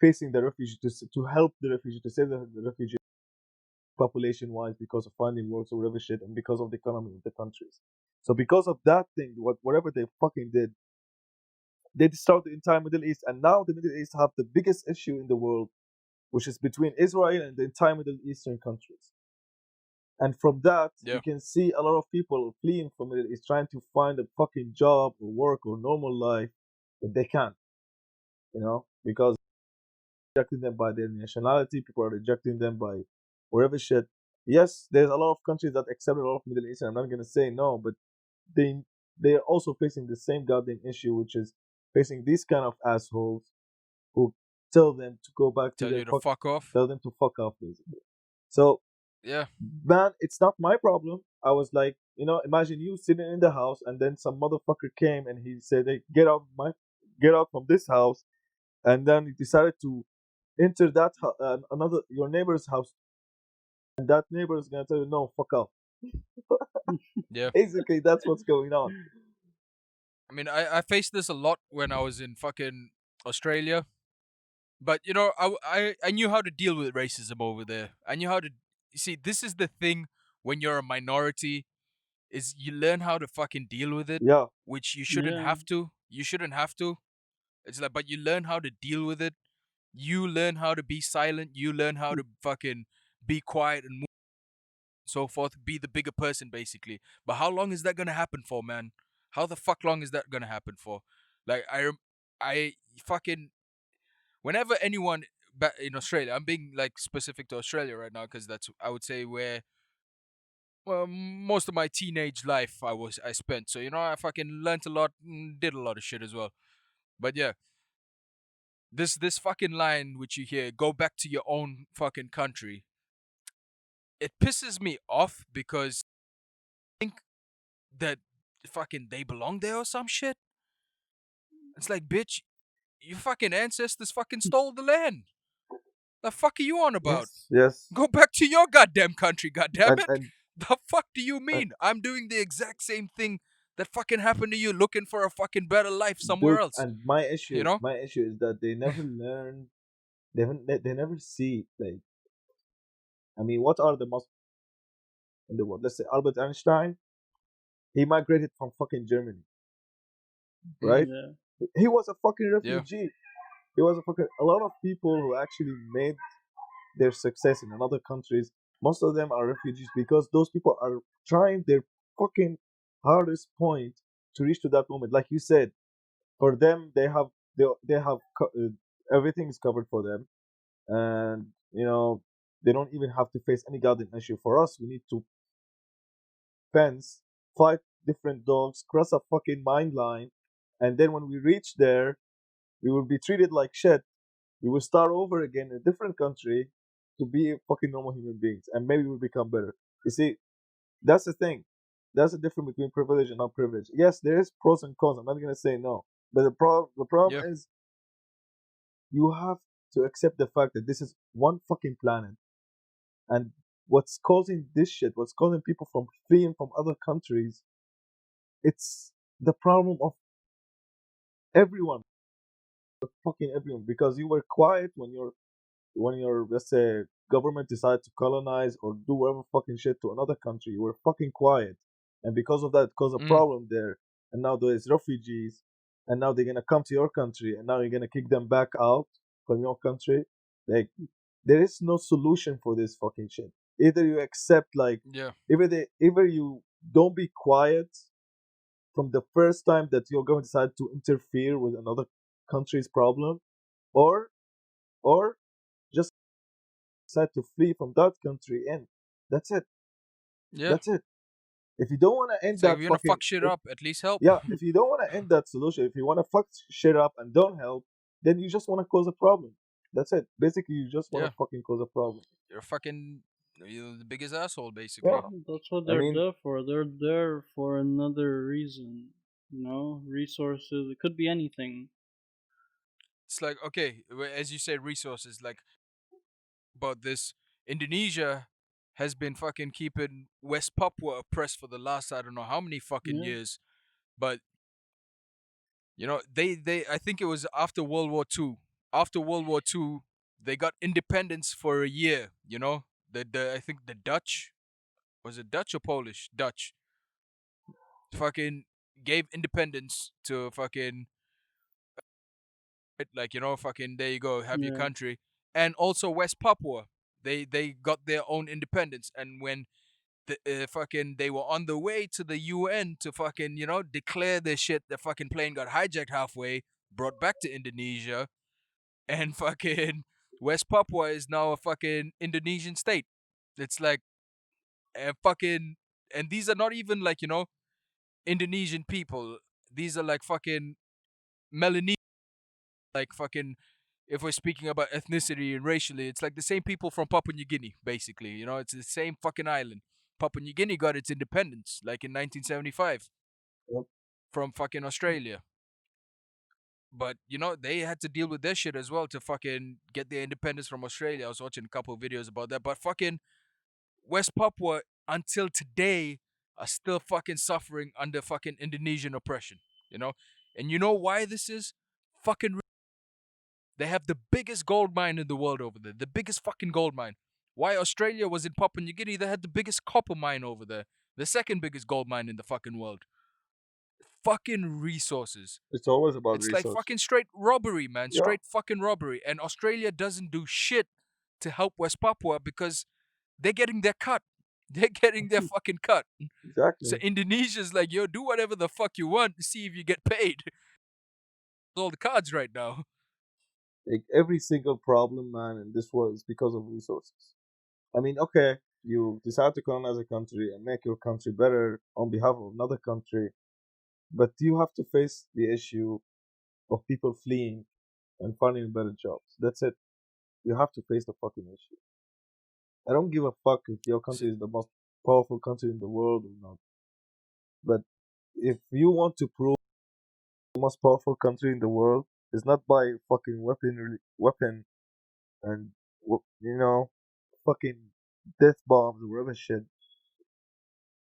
[SPEAKER 3] facing the refugee to help the refugee to save the refugee population wise because of finding works or whatever shit and because of the economy of the countries. So because of that thing, whatever they fucking did, they destroyed the entire Middle East, and now the Middle East have the biggest issue in the world, which is between Israel and the entire Middle Eastern countries. And from that, you
[SPEAKER 1] Yeah.
[SPEAKER 3] can see a lot of people fleeing from Middle East, trying to find a fucking job or work or normal life, but they can't, because rejecting them by their nationality, people are rejecting them by whatever shit. Yes, there's a lot of countries that accept a lot of Middle Eastern. I'm not gonna say no, but they they're also facing the same goddamn issue, which is facing these kind of assholes who tell them to go back to
[SPEAKER 1] Tell
[SPEAKER 3] their
[SPEAKER 1] you to fuck off.
[SPEAKER 3] tell them to fuck off basically. So
[SPEAKER 1] Yeah.
[SPEAKER 3] man, it's not my problem. I was like, imagine you sitting in the house and then some motherfucker came and he said, "Hey, get out from this house," and then he decided to enter that another your neighbor's house, and that neighbor is gonna tell you, "No, fuck off."
[SPEAKER 1] Yeah.
[SPEAKER 3] Basically, that's what's going on.
[SPEAKER 1] I mean, I faced this a lot when I was in fucking Australia. But I knew how to deal with racism over there. I knew how to. You see, this is the thing when you're a minority, is you learn how to fucking deal with it,
[SPEAKER 3] Yeah,
[SPEAKER 1] which you shouldn't
[SPEAKER 2] Yeah.
[SPEAKER 1] have to. You shouldn't have to. It's like, but you learn how to deal with it. You learn how to be silent. You learn how to fucking be quiet and move so forth. Be the bigger person, basically. But how long is that gonna happen for, man? How the fuck long is that gonna happen for? Like I fucking whenever anyone back in Australia, I'm being like specific to Australia right now because that's I would say where most of my teenage life I spent. So I fucking learnt a lot, did a lot of shit as well. But yeah, this fucking line which you hear, go back to your own fucking country. It pisses me off because I think that fucking they belong there or some shit. It's like, bitch, your fucking ancestors fucking stole the land. The fuck are you on about?
[SPEAKER 3] yes, yes,
[SPEAKER 1] Go back to your goddamn country, goddamn
[SPEAKER 3] and
[SPEAKER 1] it.
[SPEAKER 3] and
[SPEAKER 1] The fuck do you
[SPEAKER 3] uh,
[SPEAKER 1] mean? I'm doing the exact same thing that fucking happened to you, looking for a fucking better life somewhere
[SPEAKER 3] dude,
[SPEAKER 1] else.
[SPEAKER 3] and
[SPEAKER 1] You know?
[SPEAKER 3] my issue is that they never learn. They never see, like, I mean, what are the most in the world? Let's say Albert Einstein. He migrated from fucking Germany,
[SPEAKER 1] Mm,
[SPEAKER 3] right?
[SPEAKER 2] Yeah.
[SPEAKER 3] He was a fucking
[SPEAKER 1] yeah.
[SPEAKER 3] refugee. He was a lot of people who actually made their success in other countries. Most of them are refugees because those people are trying their fucking hardest point to reach to that moment. Like you said, for them, they have everything is covered for them, and they don't even have to face any goddamn issue. For us, we need to fence, fight different dogs, cross a fucking mine line, and then when we reach there, we will be treated like shit. We will start over again in a different country to be fucking normal human beings, and maybe we'll become better. You see, that's the thing. That's the difference between privilege and not privilege. Yes, there is pros and cons. I'm not gonna say no, but the problem
[SPEAKER 1] Yeah.
[SPEAKER 3] is you have to accept the fact that this is one fucking planet, and what's causing this shit, what's causing people from fleeing from other countries, it's the problem of everyone, fucking everyone, because you were quiet when your let's say government decided to colonize or do whatever fucking shit to another country. You were fucking quiet, and because of that, it caused a
[SPEAKER 1] Mm,
[SPEAKER 3] problem there. And now there's refugees, and now they're gonna come to your country, and now you're gonna kick them back out from your country. Like, there is no solution for this fucking shit. Either you accept, like,
[SPEAKER 1] yeah.
[SPEAKER 3] either you don't be quiet from the first time that your government decided to interfere with another country's problem, or or just decide to flee from that country, and that's it.
[SPEAKER 1] Yeah.
[SPEAKER 3] That's it. If you don't want to end
[SPEAKER 1] It's like if
[SPEAKER 3] that
[SPEAKER 1] you're gonna
[SPEAKER 3] fucking,
[SPEAKER 1] fuck shit up, at least help.
[SPEAKER 3] yeah, if you don't want to end that solution, if you want to fuck shit up and don't help, then you just want to cause a problem. That's it. Basically, you just want
[SPEAKER 1] Yeah.
[SPEAKER 3] to fucking cause a problem.
[SPEAKER 1] You're the biggest asshole,
[SPEAKER 3] Yeah,
[SPEAKER 1] basically.
[SPEAKER 2] That's what
[SPEAKER 3] I
[SPEAKER 2] they're
[SPEAKER 3] mean,
[SPEAKER 2] there for. They're there for another reason. Resources. It could be anything.
[SPEAKER 1] It's like, okay, as you said, resources. Like about this, Indonesia has been fucking keeping West Papua oppressed for the last I don't know how many fucking
[SPEAKER 2] Yeah,
[SPEAKER 1] years. But they I think it was after World War Two. After World War Two, they got independence for a year. The I think the Dutch, was it Dutch or Polish? Dutch fucking gave independence to fucking, like, fucking, there you go, have your
[SPEAKER 2] yeah,
[SPEAKER 1] country. And also West Papua, they got their own independence. And when fucking they were on the way to the UN to fucking declare their shit, the fucking plane got hijacked halfway, brought back to Indonesia, and fucking West Papua is now a fucking Indonesian state. It's like, fucking, and these are not even like Indonesian people. These are like fucking Melanesian, like fucking, if we're speaking about ethnicity and racially, it's like the same people from Papua New Guinea, basically. It's the same fucking island. Papua New Guinea got its independence like in 1975
[SPEAKER 3] Yep.
[SPEAKER 1] from fucking Australia. But they had to deal with their shit as well to fucking get their independence from Australia. I was watching a couple of videos about that. But fucking West Papua until today are still fucking suffering under fucking Indonesian oppression. You know, and you know why this is? Fucking They have the biggest gold mine in the world over there. The biggest fucking gold mine. Why Australia was in Papua New Guinea, they had the biggest copper mine over there. The second biggest gold mine in the fucking world. Fucking resources.
[SPEAKER 3] It's always about
[SPEAKER 1] It's like
[SPEAKER 3] resources.
[SPEAKER 1] fucking straight robbery, man.
[SPEAKER 3] Yeah,
[SPEAKER 1] Straight fucking robbery. And Australia doesn't do shit to help West Papua because they're getting their cut. They're getting their fucking cut. So
[SPEAKER 3] exactly.
[SPEAKER 1] Indonesia's like, yo, do whatever the fuck you want to see if you get paid. All the cards right now.
[SPEAKER 3] Like every single problem, man, in this world is because of resources. I mean, okay, you decide to colonize a country and make your country better on behalf of another country, but you have to face the issue of people fleeing and finding better jobs. That's it. You have to face the fucking issue. I don't give a fuck if your
[SPEAKER 1] So,
[SPEAKER 3] country is the most powerful country in the world or not. But if you want to prove the most powerful country in the world, it's not by fucking weapon and fucking death bombs or whatever shit.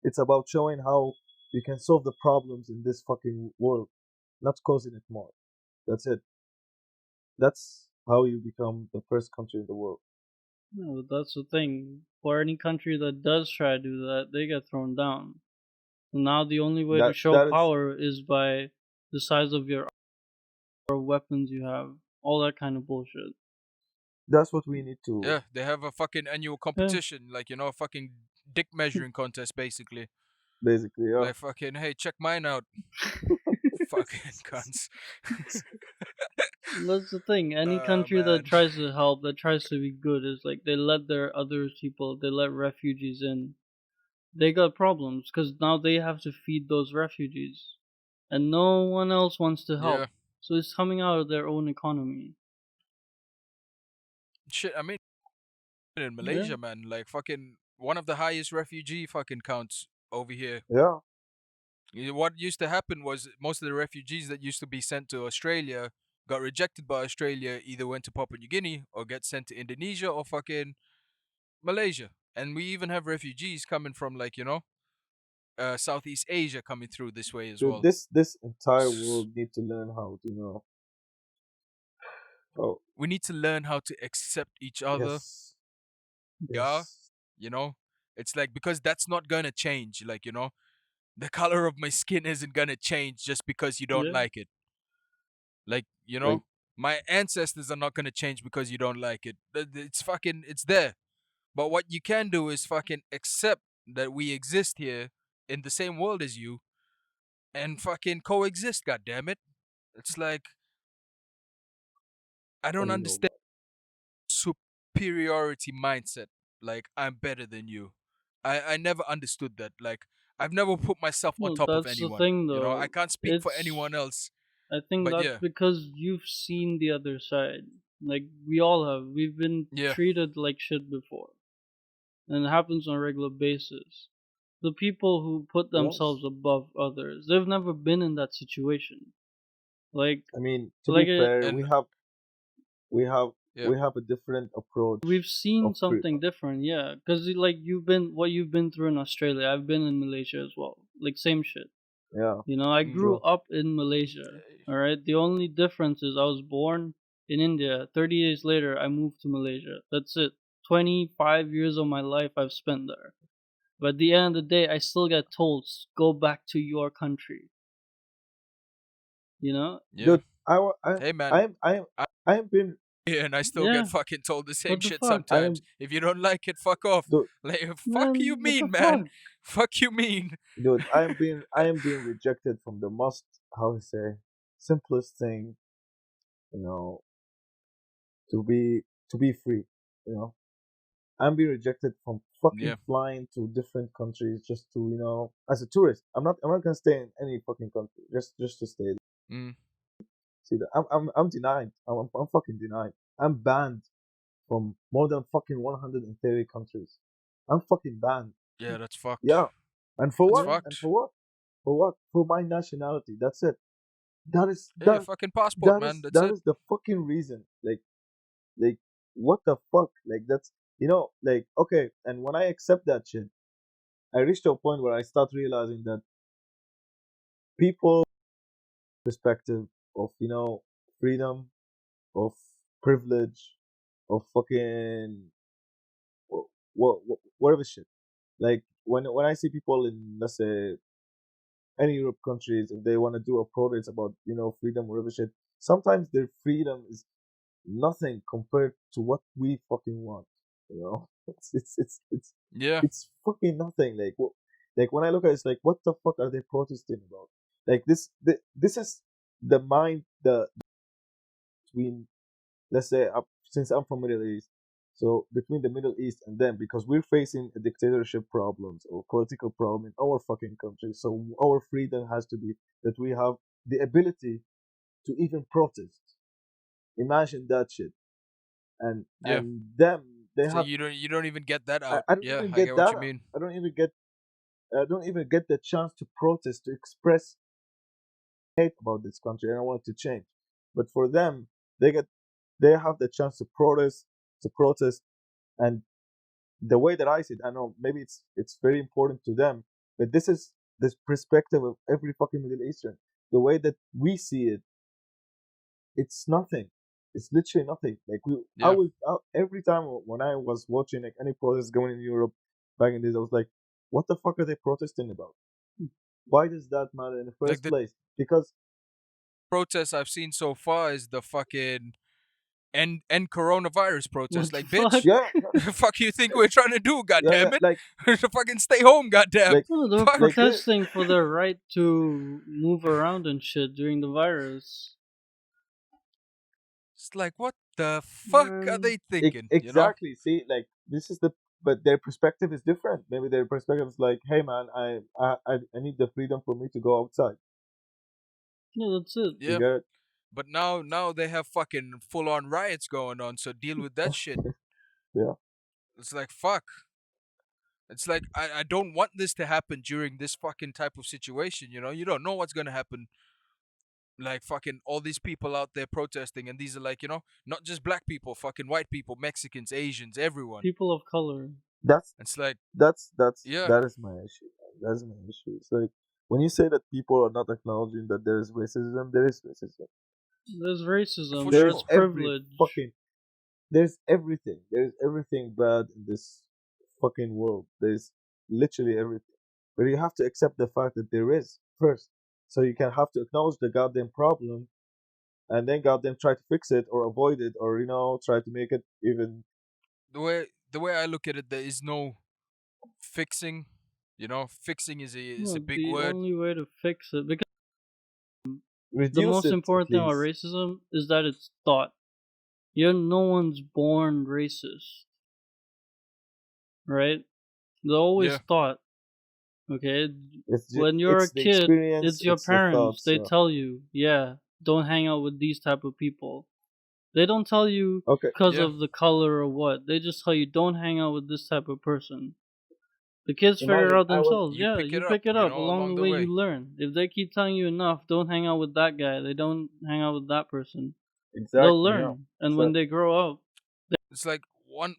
[SPEAKER 3] It's about showing how you can solve the problems in this fucking world, not causing it more. That's it. That's how you become the first country in the world.
[SPEAKER 2] no, that's the thing. For any country that does try to do that, they get thrown down. And now the only way to
[SPEAKER 3] That
[SPEAKER 2] show
[SPEAKER 3] that is
[SPEAKER 2] power is by the size of your or weapons you have, all that kind of bullshit.
[SPEAKER 3] that's what we need to
[SPEAKER 1] yeah, they have a fucking annual
[SPEAKER 2] Yeah,
[SPEAKER 1] competition, like, a fucking dick measuring contest, basically.
[SPEAKER 3] basically, yeah.
[SPEAKER 1] Like, fucking, hey, check mine out, fucking cunts.
[SPEAKER 2] that's the thing. Any country that
[SPEAKER 1] Man.
[SPEAKER 2] tries to help, that tries to be good, is like they let their other people, they let refugees in. They got problems because now they have to feed those refugees, and no one else wants to
[SPEAKER 1] Yeah.
[SPEAKER 2] help. So it's coming out of their own economy.
[SPEAKER 1] Shit, I mean, in
[SPEAKER 2] Yeah,
[SPEAKER 1] Malaysia, man, like, fucking one of the highest refugee fucking counts over here.
[SPEAKER 3] Yeah,
[SPEAKER 1] What used to happen was most of the refugees that used to be sent to Australia got rejected by Australia, either went to Papua New Guinea or get sent to Indonesia or fucking Malaysia. And we even have refugees coming from, like, Southeast Asia coming through this way as
[SPEAKER 3] dude,
[SPEAKER 1] well.
[SPEAKER 3] this entire world need to learn how to oh
[SPEAKER 1] We need to learn how to accept each other.
[SPEAKER 3] yes,
[SPEAKER 1] Yeah,
[SPEAKER 3] yes,
[SPEAKER 1] you know, it's like, because that's not gonna change. Like, the color of my skin isn't gonna change just because you don't
[SPEAKER 2] yeah.
[SPEAKER 1] like it. Like,
[SPEAKER 3] like
[SPEAKER 1] my ancestors are not gonna change because you don't like it. It's fucking, it's there. But what you can do is fucking accept that we exist here in the same world as you and fucking coexist. God damn it! It's like, I
[SPEAKER 3] I
[SPEAKER 1] don't
[SPEAKER 3] don't know,
[SPEAKER 1] understand superiority mindset. Like, I'm better than you. I never understood that. Like, I've never put myself on
[SPEAKER 2] Well,
[SPEAKER 1] top of
[SPEAKER 2] that's the
[SPEAKER 1] anyone.
[SPEAKER 2] thing,
[SPEAKER 1] I
[SPEAKER 2] though.
[SPEAKER 1] can't speak for anyone else.
[SPEAKER 2] I think
[SPEAKER 1] But
[SPEAKER 2] that's
[SPEAKER 1] yeah,
[SPEAKER 2] because you've seen the other side. Like we all have. We've been
[SPEAKER 1] yeah,
[SPEAKER 2] treated like shit before, and it happens on a regular basis. the people who put
[SPEAKER 3] Yes.
[SPEAKER 2] themselves above others, they've never been in that situation. Like,
[SPEAKER 3] I mean, to be
[SPEAKER 2] like a,
[SPEAKER 3] fair,
[SPEAKER 1] And
[SPEAKER 3] we have
[SPEAKER 1] yeah.
[SPEAKER 3] we have a different approach
[SPEAKER 2] we've seen
[SPEAKER 3] of
[SPEAKER 2] something different, yeah. Because like you've been through in Australia, I've been in Malaysia as well. Like same shit.
[SPEAKER 3] yeah,
[SPEAKER 2] You know, I
[SPEAKER 1] Mm,
[SPEAKER 2] grew
[SPEAKER 3] true.
[SPEAKER 2] up in Malaysia. All right. The only difference is I was born in India. 30 years later, I moved to Malaysia. That's it. 25 years of my life I've spent there. But at the end of the day, I still get told, go back to your country. You know?
[SPEAKER 1] yeah.
[SPEAKER 3] Dude, I wa-
[SPEAKER 1] Hey man,
[SPEAKER 3] I am been
[SPEAKER 1] yeah, and I still get
[SPEAKER 2] Yeah.
[SPEAKER 1] fucking told the same
[SPEAKER 2] What the
[SPEAKER 1] shit
[SPEAKER 2] fuck?
[SPEAKER 3] I
[SPEAKER 1] sometimes.
[SPEAKER 3] am
[SPEAKER 1] If you don't like it, fuck off.
[SPEAKER 3] dude,
[SPEAKER 1] Like, fuck you
[SPEAKER 2] Man, what the
[SPEAKER 1] mean, man?
[SPEAKER 2] fuck?
[SPEAKER 1] Fuck you mean?
[SPEAKER 3] dude, I am being rejected from the most, how to say, simplest thing, you know, to be free, you know. I'm being rejected from fucking
[SPEAKER 1] Yeah.
[SPEAKER 3] flying to different countries just to, as a tourist. I'm not gonna stay in any fucking country just to stay.
[SPEAKER 1] Mm,
[SPEAKER 3] See that I'm denied. I'm fucking denied. I'm banned from more than fucking 130 countries. I'm fucking banned.
[SPEAKER 1] yeah, that's fucked.
[SPEAKER 3] Yeah. And for
[SPEAKER 1] That's
[SPEAKER 3] what?
[SPEAKER 2] Yeah.
[SPEAKER 3] And
[SPEAKER 1] fucked.
[SPEAKER 3] for what? For what? For my nationality. That's it. That is
[SPEAKER 1] Yeah, your
[SPEAKER 3] that
[SPEAKER 1] fucking passport, man. That's
[SPEAKER 3] that
[SPEAKER 1] it.
[SPEAKER 3] is the fucking reason. Like what the fuck? Like that's like okay, and when I accept that shit, I reached to a point where I start realizing that people perspective of, freedom, of privilege, of fucking whatever shit. Like when I see people in, let's say, any Europe countries, if they want to do a protest about freedom or whatever shit, sometimes their freedom is nothing compared to what we fucking want. You know,
[SPEAKER 1] Yeah.
[SPEAKER 3] it's fucking nothing. Like like when I look at it, it's like, what the fuck are they protesting about? Like this is the mind the between, let's say, since I'm from Middle East, so between the Middle East and them, because we're facing a dictatorship problems or political problem in our fucking country, so our freedom has to be that we have the ability to even protest. Imagine that shit,
[SPEAKER 1] Yeah.
[SPEAKER 3] them they
[SPEAKER 1] So
[SPEAKER 3] have.
[SPEAKER 1] you don't even get that out.
[SPEAKER 3] I don't
[SPEAKER 1] Yeah,
[SPEAKER 3] even
[SPEAKER 1] I
[SPEAKER 3] get
[SPEAKER 1] get what
[SPEAKER 3] that.
[SPEAKER 1] you mean.
[SPEAKER 3] I don't even get. I don't even get the chance to protest, to express hate about this country, and I want it to change. But for them, they get they have the chance to protest, and the way that I see it, I know maybe it's very important to them, but this is this perspective of every fucking Middle Eastern. The way that we see it, it's nothing. It's literally nothing. Like
[SPEAKER 1] Yeah.
[SPEAKER 3] every time when I was watching like any protest going in Europe back in days, I was like, what the fuck are they protesting about? Why does that matter in the
[SPEAKER 1] Like
[SPEAKER 3] first
[SPEAKER 1] the
[SPEAKER 3] place? Because
[SPEAKER 1] protests I've seen so far is the fucking end coronavirus protest.
[SPEAKER 2] What the
[SPEAKER 1] Like,
[SPEAKER 2] fuck?
[SPEAKER 1] bitch,
[SPEAKER 3] yeah,
[SPEAKER 1] the fuck you think we're trying to do? God
[SPEAKER 3] yeah,
[SPEAKER 1] damn
[SPEAKER 3] yeah,
[SPEAKER 1] it,
[SPEAKER 3] like
[SPEAKER 1] to fucking stay home. Goddamn.
[SPEAKER 3] like
[SPEAKER 2] No, they're
[SPEAKER 1] Fuck.
[SPEAKER 3] like they
[SPEAKER 2] protesting for their right to move around and shit during the virus.
[SPEAKER 1] It's like, what the fuck are
[SPEAKER 2] Man,
[SPEAKER 1] they thinking? You know?
[SPEAKER 3] Exactly. See, like this is the but their perspective is different. Maybe their perspective is like, hey man, I need the freedom for me to go outside.
[SPEAKER 2] yeah, that's it.
[SPEAKER 3] You
[SPEAKER 1] Yeah.
[SPEAKER 3] get it?
[SPEAKER 1] But now they have fucking full on riots going on. So deal with that shit.
[SPEAKER 3] Yeah.
[SPEAKER 1] It's like, fuck. It's like I don't want this to happen during this fucking type of situation. You don't know what's gonna happen. Like fucking all these people out there protesting, and these are like, not just black people, fucking white people, Mexicans, Asians, everyone.
[SPEAKER 2] People of color.
[SPEAKER 3] That's
[SPEAKER 1] It's like, yeah,
[SPEAKER 3] that is my issue. That is my issue. It's like when you say that people are not acknowledging that there is racism, there is racism.
[SPEAKER 2] There's
[SPEAKER 1] for
[SPEAKER 2] racism,
[SPEAKER 3] There's
[SPEAKER 2] there's
[SPEAKER 1] sure.
[SPEAKER 3] every
[SPEAKER 2] privilege.
[SPEAKER 3] fucking there's everything. There's everything bad in this fucking world. There's literally everything. But you have to accept the fact that there is first. So you can have to acknowledge the goddamn problem and then goddamn try to fix it or avoid it or try to make it even
[SPEAKER 1] The way I look at it, there is no fixing. Fixing is
[SPEAKER 2] No,
[SPEAKER 1] a big
[SPEAKER 2] the
[SPEAKER 1] word.
[SPEAKER 2] only way to fix it, because the
[SPEAKER 3] reduce
[SPEAKER 2] most
[SPEAKER 3] it at
[SPEAKER 2] important thing about
[SPEAKER 3] least.
[SPEAKER 2] racism is that it's taught. No one's born racist, right? They're always
[SPEAKER 1] Yeah,
[SPEAKER 2] taught. Okay, when you're a
[SPEAKER 3] It's the
[SPEAKER 2] kid,
[SPEAKER 3] experience,
[SPEAKER 2] it's your
[SPEAKER 3] it's the
[SPEAKER 2] parents.
[SPEAKER 3] thoughts.
[SPEAKER 2] They
[SPEAKER 3] Yeah.
[SPEAKER 2] tell you, yeah, don't hang out with these type of people. They don't tell you
[SPEAKER 3] Okay.
[SPEAKER 2] because
[SPEAKER 1] yeah,
[SPEAKER 2] of the color or what. They just tell you don't hang out with this type of person. The kids figure
[SPEAKER 3] imagine
[SPEAKER 2] out
[SPEAKER 3] I was
[SPEAKER 2] themselves.
[SPEAKER 1] You
[SPEAKER 2] Yeah,
[SPEAKER 1] pick
[SPEAKER 2] you
[SPEAKER 1] it up,
[SPEAKER 2] pick it
[SPEAKER 1] you
[SPEAKER 2] up
[SPEAKER 1] know,
[SPEAKER 2] along the
[SPEAKER 1] along the
[SPEAKER 2] way. You
[SPEAKER 1] way.
[SPEAKER 2] learn. If they keep telling you enough, don't hang out with that guy. They don't hang out with that person. They'll
[SPEAKER 3] exactly, yeah.
[SPEAKER 2] learn, and when
[SPEAKER 3] So
[SPEAKER 2] they grow up,
[SPEAKER 1] It's like one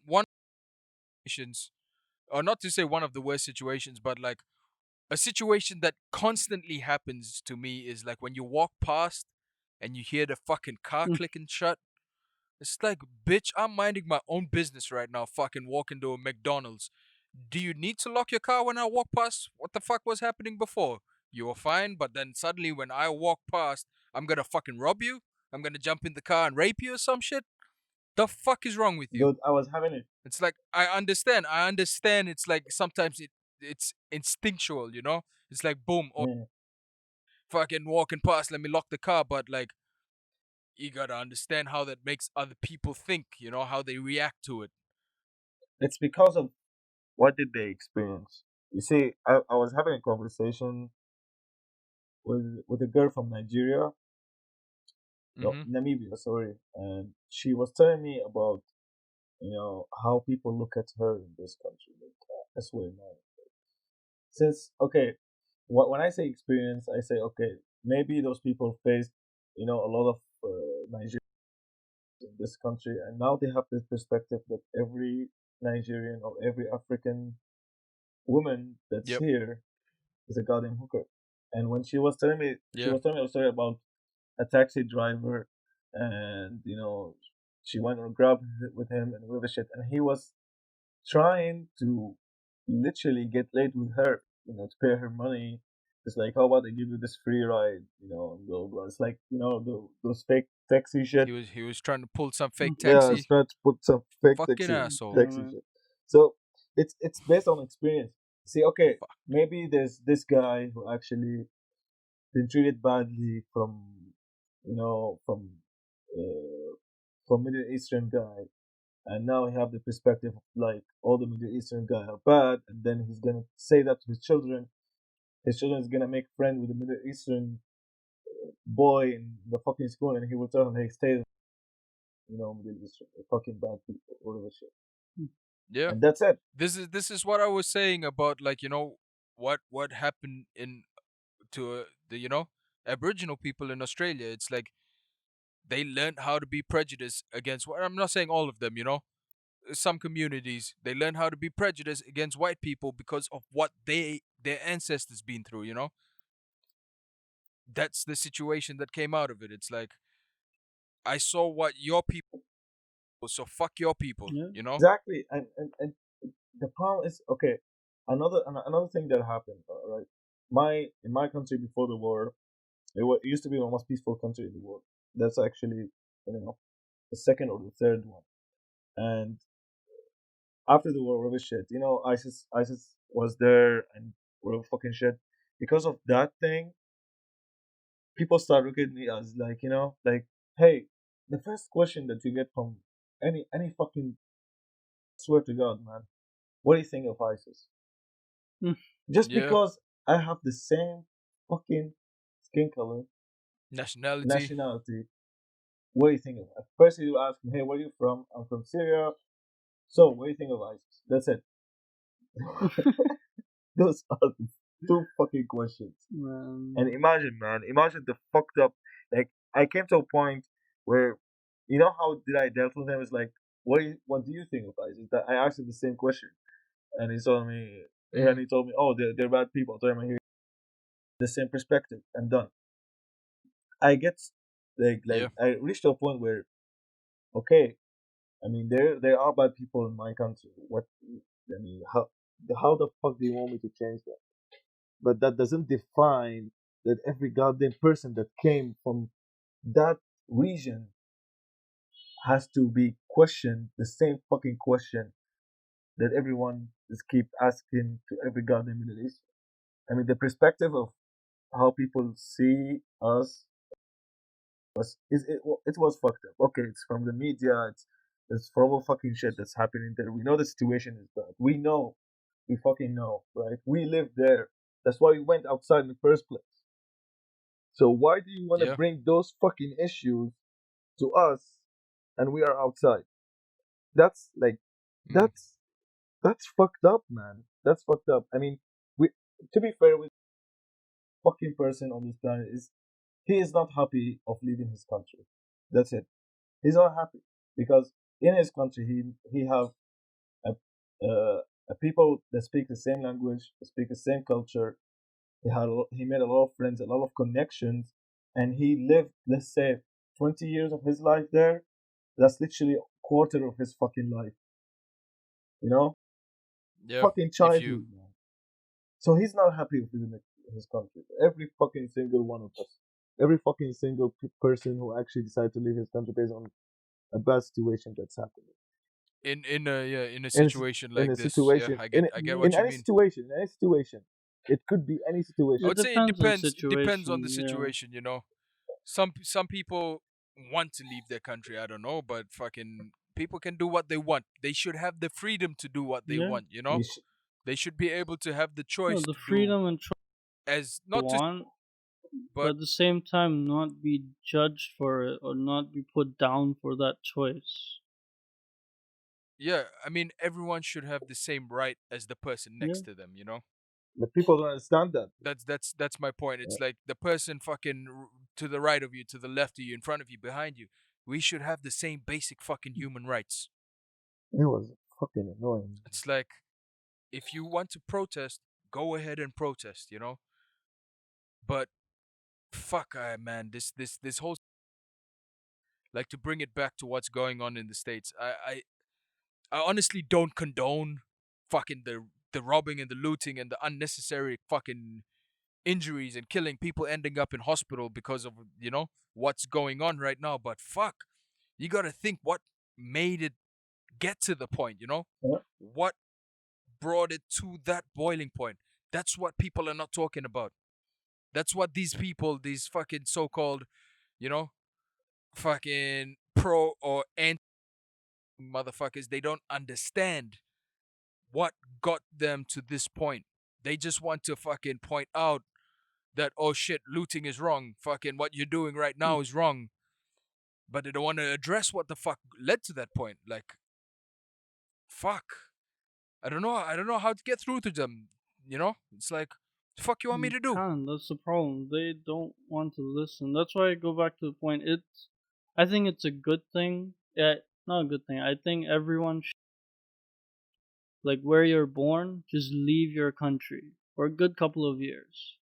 [SPEAKER 1] situations, or not to say one of the worst situations, but like a situation that constantly happens to me is like when you walk past and you hear the fucking car clicking shut. It's like, bitch, I'm minding my own business right now, fucking walking to a McDonald's. Do you need to lock your car when I walk past? What the fuck was happening before? You were fine, but then suddenly when I walk past, I'm gonna fucking rob you? I'm gonna jump in the car and rape you or some shit? The fuck is wrong with you?
[SPEAKER 3] dude, I was having it.
[SPEAKER 1] It's like I understand it's like sometimes it's instinctual, you know? It's like boom, oh
[SPEAKER 3] Yeah.
[SPEAKER 1] fucking walking past, let me lock the car, but like you gotta understand how that makes other people think, you know, how they react to it.
[SPEAKER 3] It's because of what did they experience. You see, I was having a conversation with a girl from Nigeria, no,
[SPEAKER 1] Mm-hmm.
[SPEAKER 3] Namibia, sorry, and she was telling me about how people look at her in this country. Like, I swear, man. Since okay, when I say experience, I say okay, maybe those people faced a lot of Nigerians in this country, and now they have this perspective that every Nigerian or every African woman that's
[SPEAKER 1] Yep.
[SPEAKER 3] here is a goddamn hooker. And when she
[SPEAKER 1] Yeah.
[SPEAKER 3] was telling me a story about a taxi driver, and she went on a grab with him and all the shit, and he was trying to literally get laid with her, to pay her money. It's like, how about I give you this free ride, and blah blah. It's like, those fake taxi shit.
[SPEAKER 1] He was trying to pull some fake
[SPEAKER 3] Yeah, it's
[SPEAKER 1] taxi.
[SPEAKER 3] trying to put some fake
[SPEAKER 1] Fucking asshole.
[SPEAKER 3] taxi shit. So it's based on experience. See, okay,
[SPEAKER 1] Fuck.
[SPEAKER 3] maybe there's this guy who actually been treated badly uh, from Middle Eastern guy, and now he have the perspective of like all the Middle Eastern guy are bad, and then he's gonna say that to his children. His children is gonna make friend with the Middle Eastern boy in the fucking school, and he will tell him, "Hey, stay, Middle Eastern, they're fucking bad people, all of that shit,"
[SPEAKER 1] Yeah.
[SPEAKER 3] and that's it.
[SPEAKER 1] This is what I was saying about like, what happened in to the Aboriginal people in Australia. It's like they learned how to be prejudiced against what I'm not saying all of them, some communities they learn how to be prejudiced against white people because of what their ancestors been through, that's the situation that came out of it. It's like I saw what your people, so fuck your people,
[SPEAKER 2] yeah,
[SPEAKER 3] Exactly, and the problem is okay. Another thing that happened, right? In my country before the war, it used to be the most peaceful country in the world. That's actually the second or the third one. And after the war, whatever shit, ISIS was there and whatever fucking shit. Because of that thing, people start looking at me as like, like, hey, the first question that you get from any fucking, swear to God, man, what do you think of ISIS? Just
[SPEAKER 1] Yeah.
[SPEAKER 3] because I have the same fucking skin color,
[SPEAKER 1] Nationality.
[SPEAKER 3] nationality, what do you think of it? First, you ask me, hey, where are you from? I'm from Syria. So, what do you think of ISIS? That's it. Those are the two fucking questions. And
[SPEAKER 2] man.
[SPEAKER 3] imagine, man, imagine the fucked up. Like, I came to a point where, how did I dealt with him? It's like, what do you think of ISIS? That I asked him the same question, and
[SPEAKER 1] Mm,
[SPEAKER 3] he told me, oh, they're bad people. I told him, here, the same perspective, and done. I get
[SPEAKER 1] yeah.
[SPEAKER 3] I reached a point where, okay, I mean, there are bad people in my country. What I mean, how the fuck do you want me to change that? But that doesn't define that every goddamn person that came from that region has to be questioned the same fucking question that everyone is keep asking to every goddamn Middle East. I mean, the perspective of how people see us it was fucked up. Okay, it's from the media. It's from all fucking shit that's happening there. We know the situation is bad. We know, we fucking know, right? We live there. That's why we went outside in the first place. So why do you want to
[SPEAKER 1] Yeah.
[SPEAKER 3] bring those fucking issues to us, and we are outside? That's like
[SPEAKER 1] Mm,
[SPEAKER 3] that's That's fucked up, man. That's fucked up. I mean, we to be fair with fucking person on this planet is he is not happy of leaving his country. That's it. He's not happy because in his country he have a, a people that speak the same language, speak the same culture. He made a lot of friends, a lot of connections, and he lived, let's say, 20 years of his life there. That's literally a quarter of his fucking life. You know,
[SPEAKER 1] Yeah.
[SPEAKER 3] fucking
[SPEAKER 1] If you
[SPEAKER 3] childhood, man. So he's not happy with living in his country. Every fucking single one of us, every fucking single person who actually decided to leave his country based on a bad situation that's happening.
[SPEAKER 1] in a yeah in a
[SPEAKER 3] In
[SPEAKER 1] situation
[SPEAKER 3] in
[SPEAKER 1] like
[SPEAKER 3] a
[SPEAKER 1] this, yeah,
[SPEAKER 3] situation,
[SPEAKER 1] I get
[SPEAKER 2] Yeah.
[SPEAKER 1] what you mean.
[SPEAKER 3] in any situation, it could be any
[SPEAKER 1] I
[SPEAKER 3] situation.
[SPEAKER 1] would
[SPEAKER 2] It
[SPEAKER 1] say it
[SPEAKER 2] depends on
[SPEAKER 1] depends. It depends on the
[SPEAKER 2] situation. Yeah.
[SPEAKER 1] situation, you know. Some people want to leave their country. I don't know, but fucking people can do what they want. They should have the freedom to do what they
[SPEAKER 2] Yeah.
[SPEAKER 1] want. You know,
[SPEAKER 3] You sh-
[SPEAKER 1] they should be able to have the
[SPEAKER 2] No,
[SPEAKER 1] choice
[SPEAKER 2] the
[SPEAKER 1] to do
[SPEAKER 2] freedom and choice
[SPEAKER 1] as
[SPEAKER 2] they
[SPEAKER 1] not to,
[SPEAKER 2] want, but
[SPEAKER 1] but
[SPEAKER 2] at the same time, not be judged for it or not be put down for that choice.
[SPEAKER 1] yeah. I mean, everyone should have the same right as the person
[SPEAKER 2] Yeah.
[SPEAKER 1] next to them. You know,
[SPEAKER 3] the people don't understand that.
[SPEAKER 1] that's my point.
[SPEAKER 3] Yeah.
[SPEAKER 1] It's like the person fucking to the right of you, to the left of you, in front of you, behind you. We should have the same basic fucking human rights.
[SPEAKER 3] It was fucking annoying.
[SPEAKER 1] It's like if you want to protest, go ahead and protest, you know. But fuck, man, this whole like to bring it back to what's going on in the states. I honestly don't condone fucking the robbing and the looting and the unnecessary fucking injuries and killing people ending up in hospital because of what's going on right now. But fuck, you gotta think what made it get to the point.
[SPEAKER 3] Yeah.
[SPEAKER 1] What brought it to that boiling point? That's what people are not talking about. That's what these people, these fucking so-called, you know, fucking pro or anti motherfuckers, they don't understand what got them to this point. They just want to fucking point out that, oh shit, looting is wrong. Fucking what you're doing right now is wrong. But they don't want to address what the fuck led to that point. Like, fuck. I don't know. I don't know how to get through to them. It's like, the fuck you want me
[SPEAKER 2] You
[SPEAKER 1] to do?
[SPEAKER 2] can. That's the problem. They don't want to listen. That's why I go back to the point. I think it's a good thing. Yeah, not a good thing. I think everyone, like where you're born, just leave your country for a good couple of years.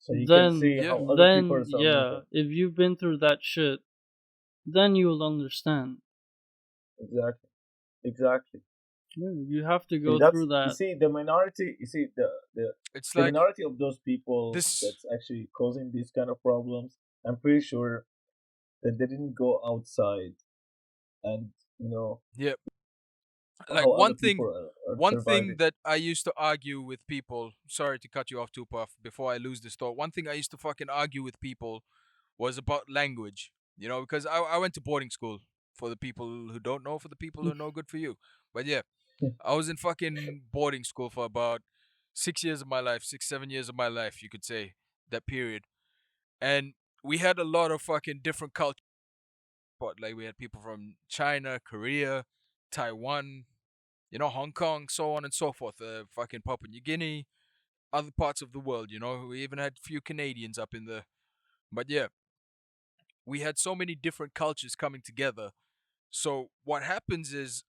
[SPEAKER 3] So you can see
[SPEAKER 2] Then,
[SPEAKER 1] Yeah.
[SPEAKER 3] how other people
[SPEAKER 2] then,
[SPEAKER 3] are
[SPEAKER 2] yeah,
[SPEAKER 3] living.
[SPEAKER 2] if you've been through that shit, then you will understand.
[SPEAKER 3] Exactly. Exactly.
[SPEAKER 2] Yeah, you have to
[SPEAKER 3] And
[SPEAKER 2] go
[SPEAKER 3] that's
[SPEAKER 2] through
[SPEAKER 3] you
[SPEAKER 2] that.
[SPEAKER 3] see the minority. You see
[SPEAKER 1] It's
[SPEAKER 3] the
[SPEAKER 1] like
[SPEAKER 3] minority of those people
[SPEAKER 1] this.
[SPEAKER 3] that's actually causing these kind of problems. I'm pretty sure that they didn't go outside and you know
[SPEAKER 1] Yeah. Like
[SPEAKER 3] how other people are
[SPEAKER 1] one thing
[SPEAKER 3] surviving.
[SPEAKER 1] that I used to argue with people, sorry to cut you off, Tupac, before I lose this thought. One thing I used to fucking argue with people was about language, because I went to boarding school, for the people who don't know, for the people who know, good for you. But yeah, I was in fucking boarding school for about 6 years of my life, 6, 7 years of my life, you could say, that period. And we had a lot of fucking different cultures. But like we had people from China, Korea, Taiwan, Hong Kong, so on and so forth. Fucking Papua New Guinea, other parts of the world. We even had a few Canadians up in there. But yeah, we had so many different cultures coming together. So what happens is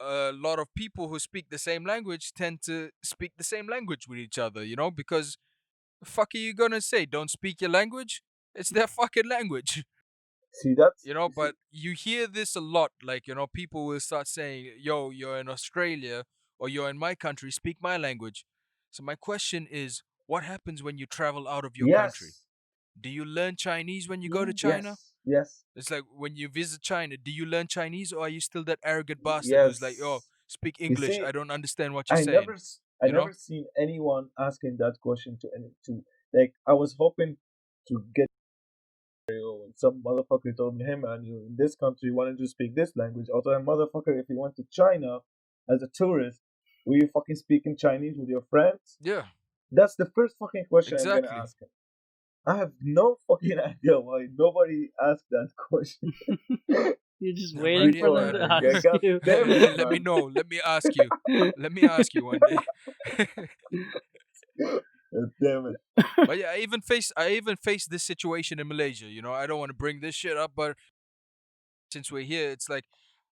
[SPEAKER 1] a lot of people who speak the same language tend to speak the same language with each other. Because the fuck are you gonna say? Don't speak your language? It's their fucking language.
[SPEAKER 3] See that's you see
[SPEAKER 1] But you hear this a lot. Like, people will start saying, yo, you're in Australia or you're in my country, speak my language. So my question is, what happens when you travel out of your country?
[SPEAKER 3] yes
[SPEAKER 1] Do you learn Chinese when you go to
[SPEAKER 2] Yeah.
[SPEAKER 1] China?
[SPEAKER 3] yes
[SPEAKER 1] It's like when you visit China, do you learn Chinese or are you still that arrogant bastard who's like, oh,
[SPEAKER 3] yes.
[SPEAKER 1] speak
[SPEAKER 3] You
[SPEAKER 1] English.
[SPEAKER 3] see,
[SPEAKER 1] I don't understand what you're saying.
[SPEAKER 3] I
[SPEAKER 1] You know?
[SPEAKER 3] never seen anyone asking that question to any to like. I was hoping to get when some motherfucker told me, "Hey man, you in this country, why don't you speak this language?" Also, a motherfucker, if you went to China as a tourist, were you fucking speaking Chinese with your friends?
[SPEAKER 1] Yeah,
[SPEAKER 3] That's the first fucking question I'm gonna
[SPEAKER 1] exactly.
[SPEAKER 3] ask him. I have no fucking idea why nobody asked that question.
[SPEAKER 2] You're just
[SPEAKER 1] I'm
[SPEAKER 2] waiting
[SPEAKER 1] right here,
[SPEAKER 2] for them
[SPEAKER 1] man.
[SPEAKER 2] to
[SPEAKER 3] Oh, yeah,
[SPEAKER 2] ask
[SPEAKER 3] god
[SPEAKER 2] you.
[SPEAKER 3] damn it,
[SPEAKER 1] Let me
[SPEAKER 3] man.
[SPEAKER 1] know. Let me ask you. Let me ask you one day.
[SPEAKER 3] God damn it.
[SPEAKER 1] But yeah, I even faced this situation in Malaysia. I don't want to bring this shit up, but since we're here, it's like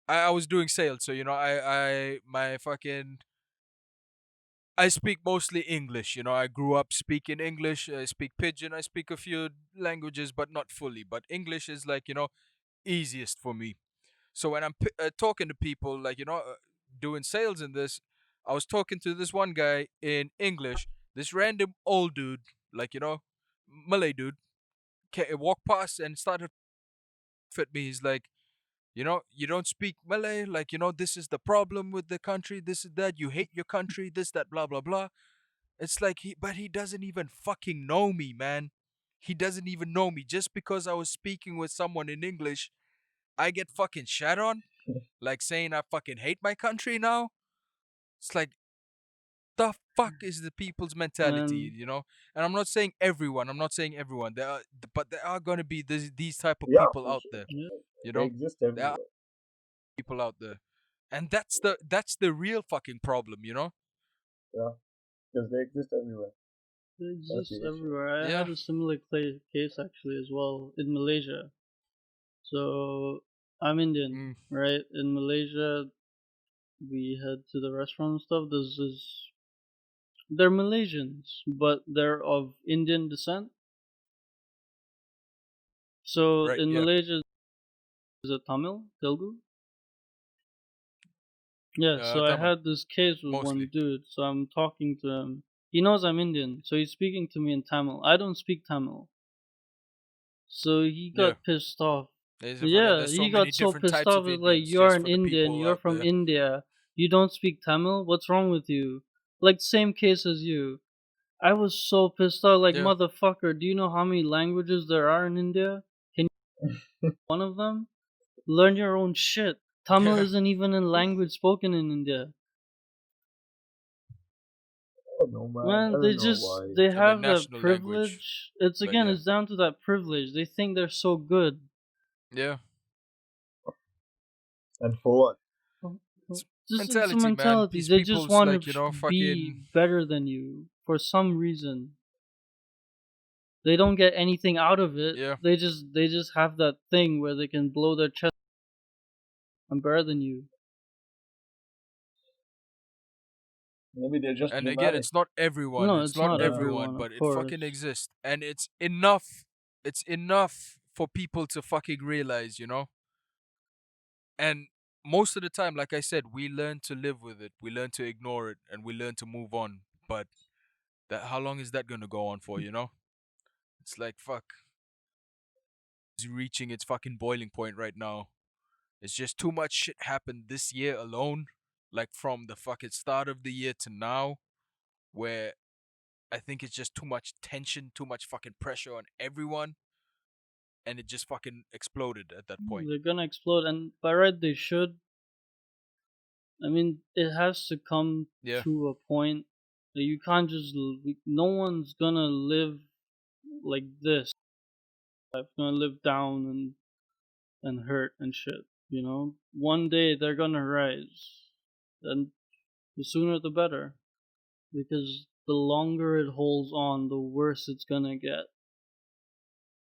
[SPEAKER 1] I was doing sales, so I speak mostly English. I grew up speaking English. I speak Pidgin. I speak a few languages, but not fully. But English is like easiest for me. So when I'm talking to people, like doing sales in this, I was talking to this one guy in English. This random old dude, like Malay dude, walked past and started at me. He's like, you don't speak Malay. Like this is the problem with the country. This is that you hate your country. This that blah blah blah. It's like but he doesn't even fucking know me, man. He doesn't even know me. Just because I was speaking with someone in English, I get fucking shat on, like saying I fucking hate my country now. It's like the fuck is the people's mentality,
[SPEAKER 2] And
[SPEAKER 1] And I'm not saying everyone. I'm not saying everyone. But there are gonna be these type of
[SPEAKER 3] Yeah,
[SPEAKER 1] people
[SPEAKER 3] for
[SPEAKER 1] out
[SPEAKER 3] sure.
[SPEAKER 1] there,
[SPEAKER 2] yeah,
[SPEAKER 1] you
[SPEAKER 3] They
[SPEAKER 1] know.
[SPEAKER 3] exist
[SPEAKER 1] There are
[SPEAKER 3] everywhere.
[SPEAKER 1] people out there, and that's the real fucking problem.
[SPEAKER 3] Yeah, because they exist everywhere.
[SPEAKER 2] they
[SPEAKER 3] That's
[SPEAKER 2] exist
[SPEAKER 3] the issue.
[SPEAKER 2] everywhere. I
[SPEAKER 1] Yeah.
[SPEAKER 2] had a similar case actually as well in Malaysia. So I'm Indian,
[SPEAKER 1] Mm,
[SPEAKER 2] right? In Malaysia, we head to the restaurant and stuff. They're Malaysians, but they're of Indian descent. So
[SPEAKER 1] right.
[SPEAKER 2] in
[SPEAKER 1] Yeah.
[SPEAKER 2] Malaysia, is it Tamil, Telugu? Yeah. So I
[SPEAKER 1] Tamil
[SPEAKER 2] had this case with one
[SPEAKER 1] mostly.
[SPEAKER 2] dude. So I'm talking to him. He knows I'm Indian, so he's speaking to me in Tamil. I don't speak Tamil, so he
[SPEAKER 1] Yeah.
[SPEAKER 2] got pissed off.
[SPEAKER 1] There's
[SPEAKER 2] Yeah,
[SPEAKER 1] so
[SPEAKER 2] he
[SPEAKER 1] many
[SPEAKER 2] got so
[SPEAKER 1] different
[SPEAKER 2] pissed
[SPEAKER 1] types
[SPEAKER 2] off.
[SPEAKER 1] of
[SPEAKER 2] It's like,
[SPEAKER 1] Indians
[SPEAKER 2] you're
[SPEAKER 1] just
[SPEAKER 2] an
[SPEAKER 1] for the
[SPEAKER 2] Indian.
[SPEAKER 1] people
[SPEAKER 2] You're
[SPEAKER 1] out
[SPEAKER 2] from
[SPEAKER 1] there.
[SPEAKER 2] India. You don't speak Tamil. What's wrong with you? Like same case as you. I was so pissed off. Like,
[SPEAKER 1] Yeah.
[SPEAKER 2] motherfucker, do you know how many languages there are in India? Can you one of them? Learn your own shit. Tamil
[SPEAKER 1] Yeah.
[SPEAKER 2] isn't even a language spoken in India.
[SPEAKER 3] I don't know, man. I
[SPEAKER 2] Man,
[SPEAKER 3] don't know why.
[SPEAKER 2] they
[SPEAKER 1] So the
[SPEAKER 2] have that
[SPEAKER 1] national language.
[SPEAKER 2] privilege. It's
[SPEAKER 1] But
[SPEAKER 2] again,
[SPEAKER 1] yeah.
[SPEAKER 2] it's down to that privilege. They think they're so good.
[SPEAKER 1] Yeah.
[SPEAKER 3] And for what?
[SPEAKER 1] It's
[SPEAKER 2] Just it's a
[SPEAKER 1] mentality, man.
[SPEAKER 2] mentality.
[SPEAKER 1] These
[SPEAKER 2] They just
[SPEAKER 1] people's
[SPEAKER 2] want to
[SPEAKER 1] like,
[SPEAKER 2] be
[SPEAKER 1] fucking.
[SPEAKER 2] better than you for some reason. They don't get anything out of it.
[SPEAKER 1] Yeah.
[SPEAKER 2] They just have that thing where they can blow their chest. I'm better than you.
[SPEAKER 3] Maybe they're just
[SPEAKER 1] And again,
[SPEAKER 3] dramatic.
[SPEAKER 1] it's not everyone.
[SPEAKER 2] No,
[SPEAKER 1] It's
[SPEAKER 2] it's
[SPEAKER 1] not
[SPEAKER 2] not
[SPEAKER 3] Yeah.
[SPEAKER 1] everyone,
[SPEAKER 2] everyone, of
[SPEAKER 1] but it fucking
[SPEAKER 2] course.
[SPEAKER 1] exists. And it's enough. It's enough for people to fucking realize. And most of the time, like I said, we learn to live with it. We learn to ignore it and we learn to move on. But how long is that gonna go on for? It's like fuck. It's reaching its fucking boiling point right now. It's just too much shit happened this year alone. Like from the fucking start of the year to now, where I think it's just too much tension, too much fucking pressure on everyone, and it just fucking exploded at that point.
[SPEAKER 2] They're gonna explode, and by right they should. I mean, it has to come
[SPEAKER 1] Yeah.
[SPEAKER 2] to a point that you can't just. No one's gonna live like this. Life gonna live down and hurt and shit. One day they're gonna rise, and the sooner the better, because the longer it holds on, the worse it's gonna get.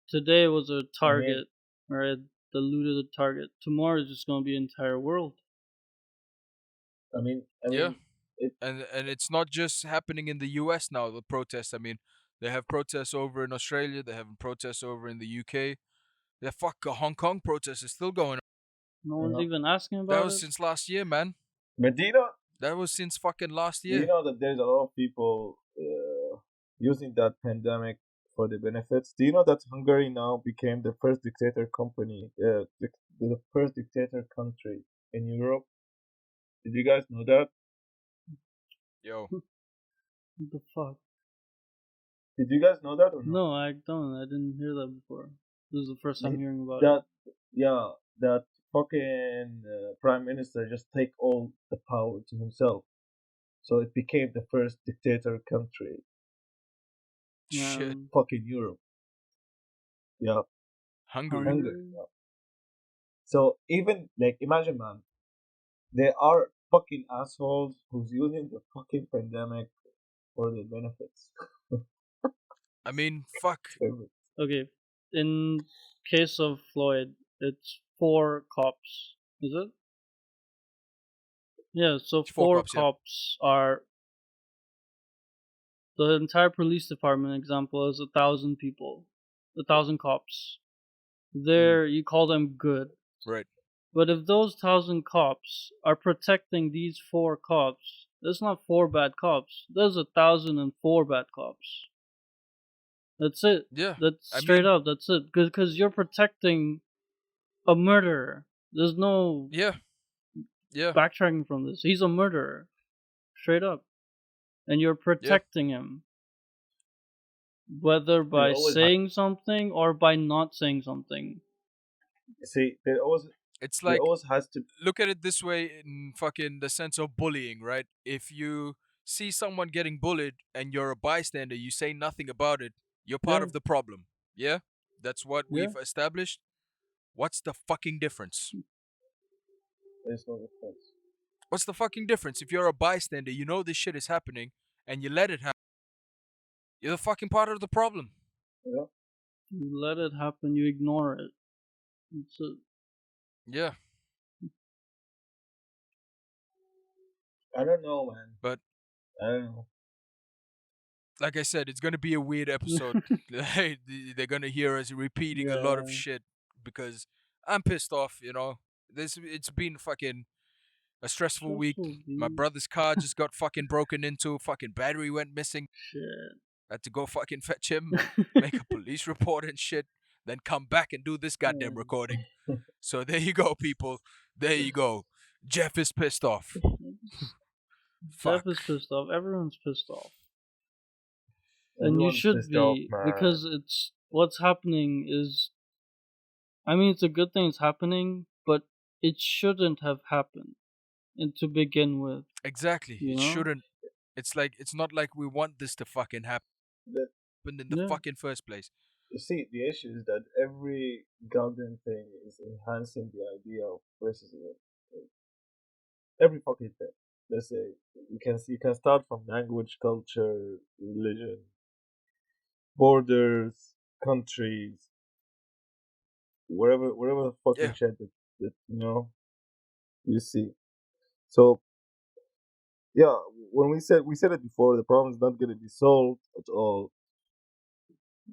[SPEAKER 2] Today was a
[SPEAKER 3] I mean,
[SPEAKER 2] target, right? The loot of the target. Tomorrow is just gonna be an entire world.
[SPEAKER 3] I
[SPEAKER 1] Yeah.
[SPEAKER 3] mean, it.
[SPEAKER 1] And it's not just happening in the US now, the protests. I mean, they have protests over in Australia, they have protests over in the UK. The fuck Hong Kong protest is still going on.
[SPEAKER 2] No one's
[SPEAKER 3] Uh-huh.
[SPEAKER 2] even asking
[SPEAKER 1] That
[SPEAKER 2] about
[SPEAKER 1] was
[SPEAKER 2] it.
[SPEAKER 1] since last year, man.
[SPEAKER 3] But
[SPEAKER 1] That was since fucking last
[SPEAKER 3] do you
[SPEAKER 1] year.
[SPEAKER 3] know that there's a lot of people using that pandemic for the benefits? Do you know that Hungary now became the first dictator company, the first dictator country in Europe? Did you guys know that?
[SPEAKER 1] Yo.
[SPEAKER 2] What the fuck?
[SPEAKER 3] Did you guys know that or no?
[SPEAKER 2] No, I don't. I didn't hear that before. This is the first time
[SPEAKER 3] The-
[SPEAKER 2] hearing about it.
[SPEAKER 3] That yeah, that fucking prime minister just take all the power to himself. So it became the first dictator country,
[SPEAKER 1] Shit.
[SPEAKER 3] fucking Europe. Yeah,
[SPEAKER 1] Hungary.
[SPEAKER 3] Hungary.
[SPEAKER 2] Hungary.
[SPEAKER 3] Yeah. So even like imagine, man, there are fucking assholes who's using the fucking pandemic for their benefits.
[SPEAKER 1] I mean, fuck.
[SPEAKER 2] Okay, in case of Floyd, it's 4 cops. Is it? Yeah. So
[SPEAKER 1] Four
[SPEAKER 2] four
[SPEAKER 1] cops, yeah.
[SPEAKER 2] cops are the entire police department. Example is 1,000 people, 1,000 cops.
[SPEAKER 3] Mm.
[SPEAKER 2] There, you call them good.
[SPEAKER 1] Right.
[SPEAKER 2] But if those 1,000 cops are protecting these 4 cops, that's not 4 bad cops. There's 1,004 bad cops. That's it.
[SPEAKER 1] Yeah.
[SPEAKER 2] That's
[SPEAKER 1] I
[SPEAKER 2] straight
[SPEAKER 1] mean,
[SPEAKER 2] up. That's it. Because you're protecting a murderer. There's no
[SPEAKER 1] yeah. Yeah.
[SPEAKER 2] backtracking from this. He's a murderer, straight up, and you're
[SPEAKER 1] Yeah.
[SPEAKER 2] protecting him, whether
[SPEAKER 3] There
[SPEAKER 2] by
[SPEAKER 3] always has,
[SPEAKER 2] saying something or by not saying something.
[SPEAKER 3] see,
[SPEAKER 1] It's
[SPEAKER 3] there
[SPEAKER 1] like,
[SPEAKER 3] always has to.
[SPEAKER 1] look at it this way in fucking the sense of bullying, right? If you see someone getting bullied and you're a bystander, you say nothing about it, you're part
[SPEAKER 2] Yeah,
[SPEAKER 1] of the problem. Yeah? That's what
[SPEAKER 2] yeah.
[SPEAKER 1] we've established. What's the fucking difference?
[SPEAKER 3] There's no difference.
[SPEAKER 1] What's the fucking difference? If you're a bystander, you know this shit is happening and you let it happen, you're the fucking part of the problem.
[SPEAKER 3] You know,
[SPEAKER 2] You let it happen. You ignore it. It's a,
[SPEAKER 1] Yeah.
[SPEAKER 3] I don't know, man.
[SPEAKER 1] But
[SPEAKER 3] I don't know.
[SPEAKER 1] like I said, it's gonna be a weird episode. They're gonna hear us repeating a lot of
[SPEAKER 2] yeah.
[SPEAKER 1] shit because I'm pissed off. It's been fucking a stressful week.
[SPEAKER 2] Stressful,
[SPEAKER 1] My
[SPEAKER 2] dude.
[SPEAKER 1] brother's car just got fucking broken into. Fucking battery went missing.
[SPEAKER 2] Shit.
[SPEAKER 1] Had to go fucking fetch him, make a police report and shit. Then come back and do this goddamn
[SPEAKER 2] Um,
[SPEAKER 1] recording. So there you go, people. There you go. Jeff is pissed off.
[SPEAKER 2] Jeff
[SPEAKER 1] Fuck.
[SPEAKER 2] is pissed off. Everyone's pissed off. And you
[SPEAKER 3] Everyone's
[SPEAKER 2] should
[SPEAKER 3] pissed off,
[SPEAKER 2] be,
[SPEAKER 3] man.
[SPEAKER 2] because it's what's happening is, I mean, it's a good thing it's happening, but it shouldn't have happened and to begin with,
[SPEAKER 1] Exactly.
[SPEAKER 2] you
[SPEAKER 1] It
[SPEAKER 2] know?
[SPEAKER 1] shouldn't. It's not like we want this to fucking happen
[SPEAKER 3] That
[SPEAKER 1] in the
[SPEAKER 2] Yeah.
[SPEAKER 1] fucking first place.
[SPEAKER 3] you see, the issue is that every goddamn thing is enhancing the idea of racism. Every fucking thing. Let's say you can start from language, culture, religion, borders, countries, wherever the fucking
[SPEAKER 1] Yeah.
[SPEAKER 3] shit that you see. So yeah, when we said it before, the problem is not gonna be solved at all.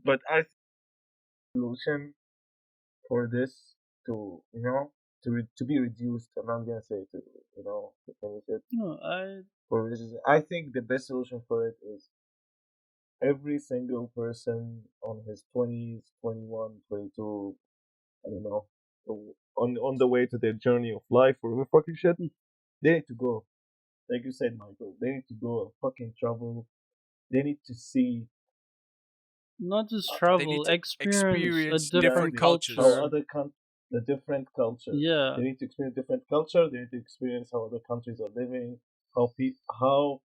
[SPEAKER 3] But I think the solution for this to be reduced. I'm not gonna say to finish it
[SPEAKER 2] No, I
[SPEAKER 3] for racism. I think the best solution for it is every single person on his 20s, 21, 22, I don't know, on the way to their journey of life or whatever fucking shit, they need to go. Like you said, Michael, they need to go and fucking travel. They need to see
[SPEAKER 2] not just
[SPEAKER 1] They need
[SPEAKER 2] travel,
[SPEAKER 1] to
[SPEAKER 2] experience a
[SPEAKER 1] experience different
[SPEAKER 2] different
[SPEAKER 3] exactly how
[SPEAKER 1] cultures.
[SPEAKER 2] culture.
[SPEAKER 3] other the different culture.
[SPEAKER 2] Yeah.
[SPEAKER 3] They need to experience different culture. They need to experience how other countries are living, how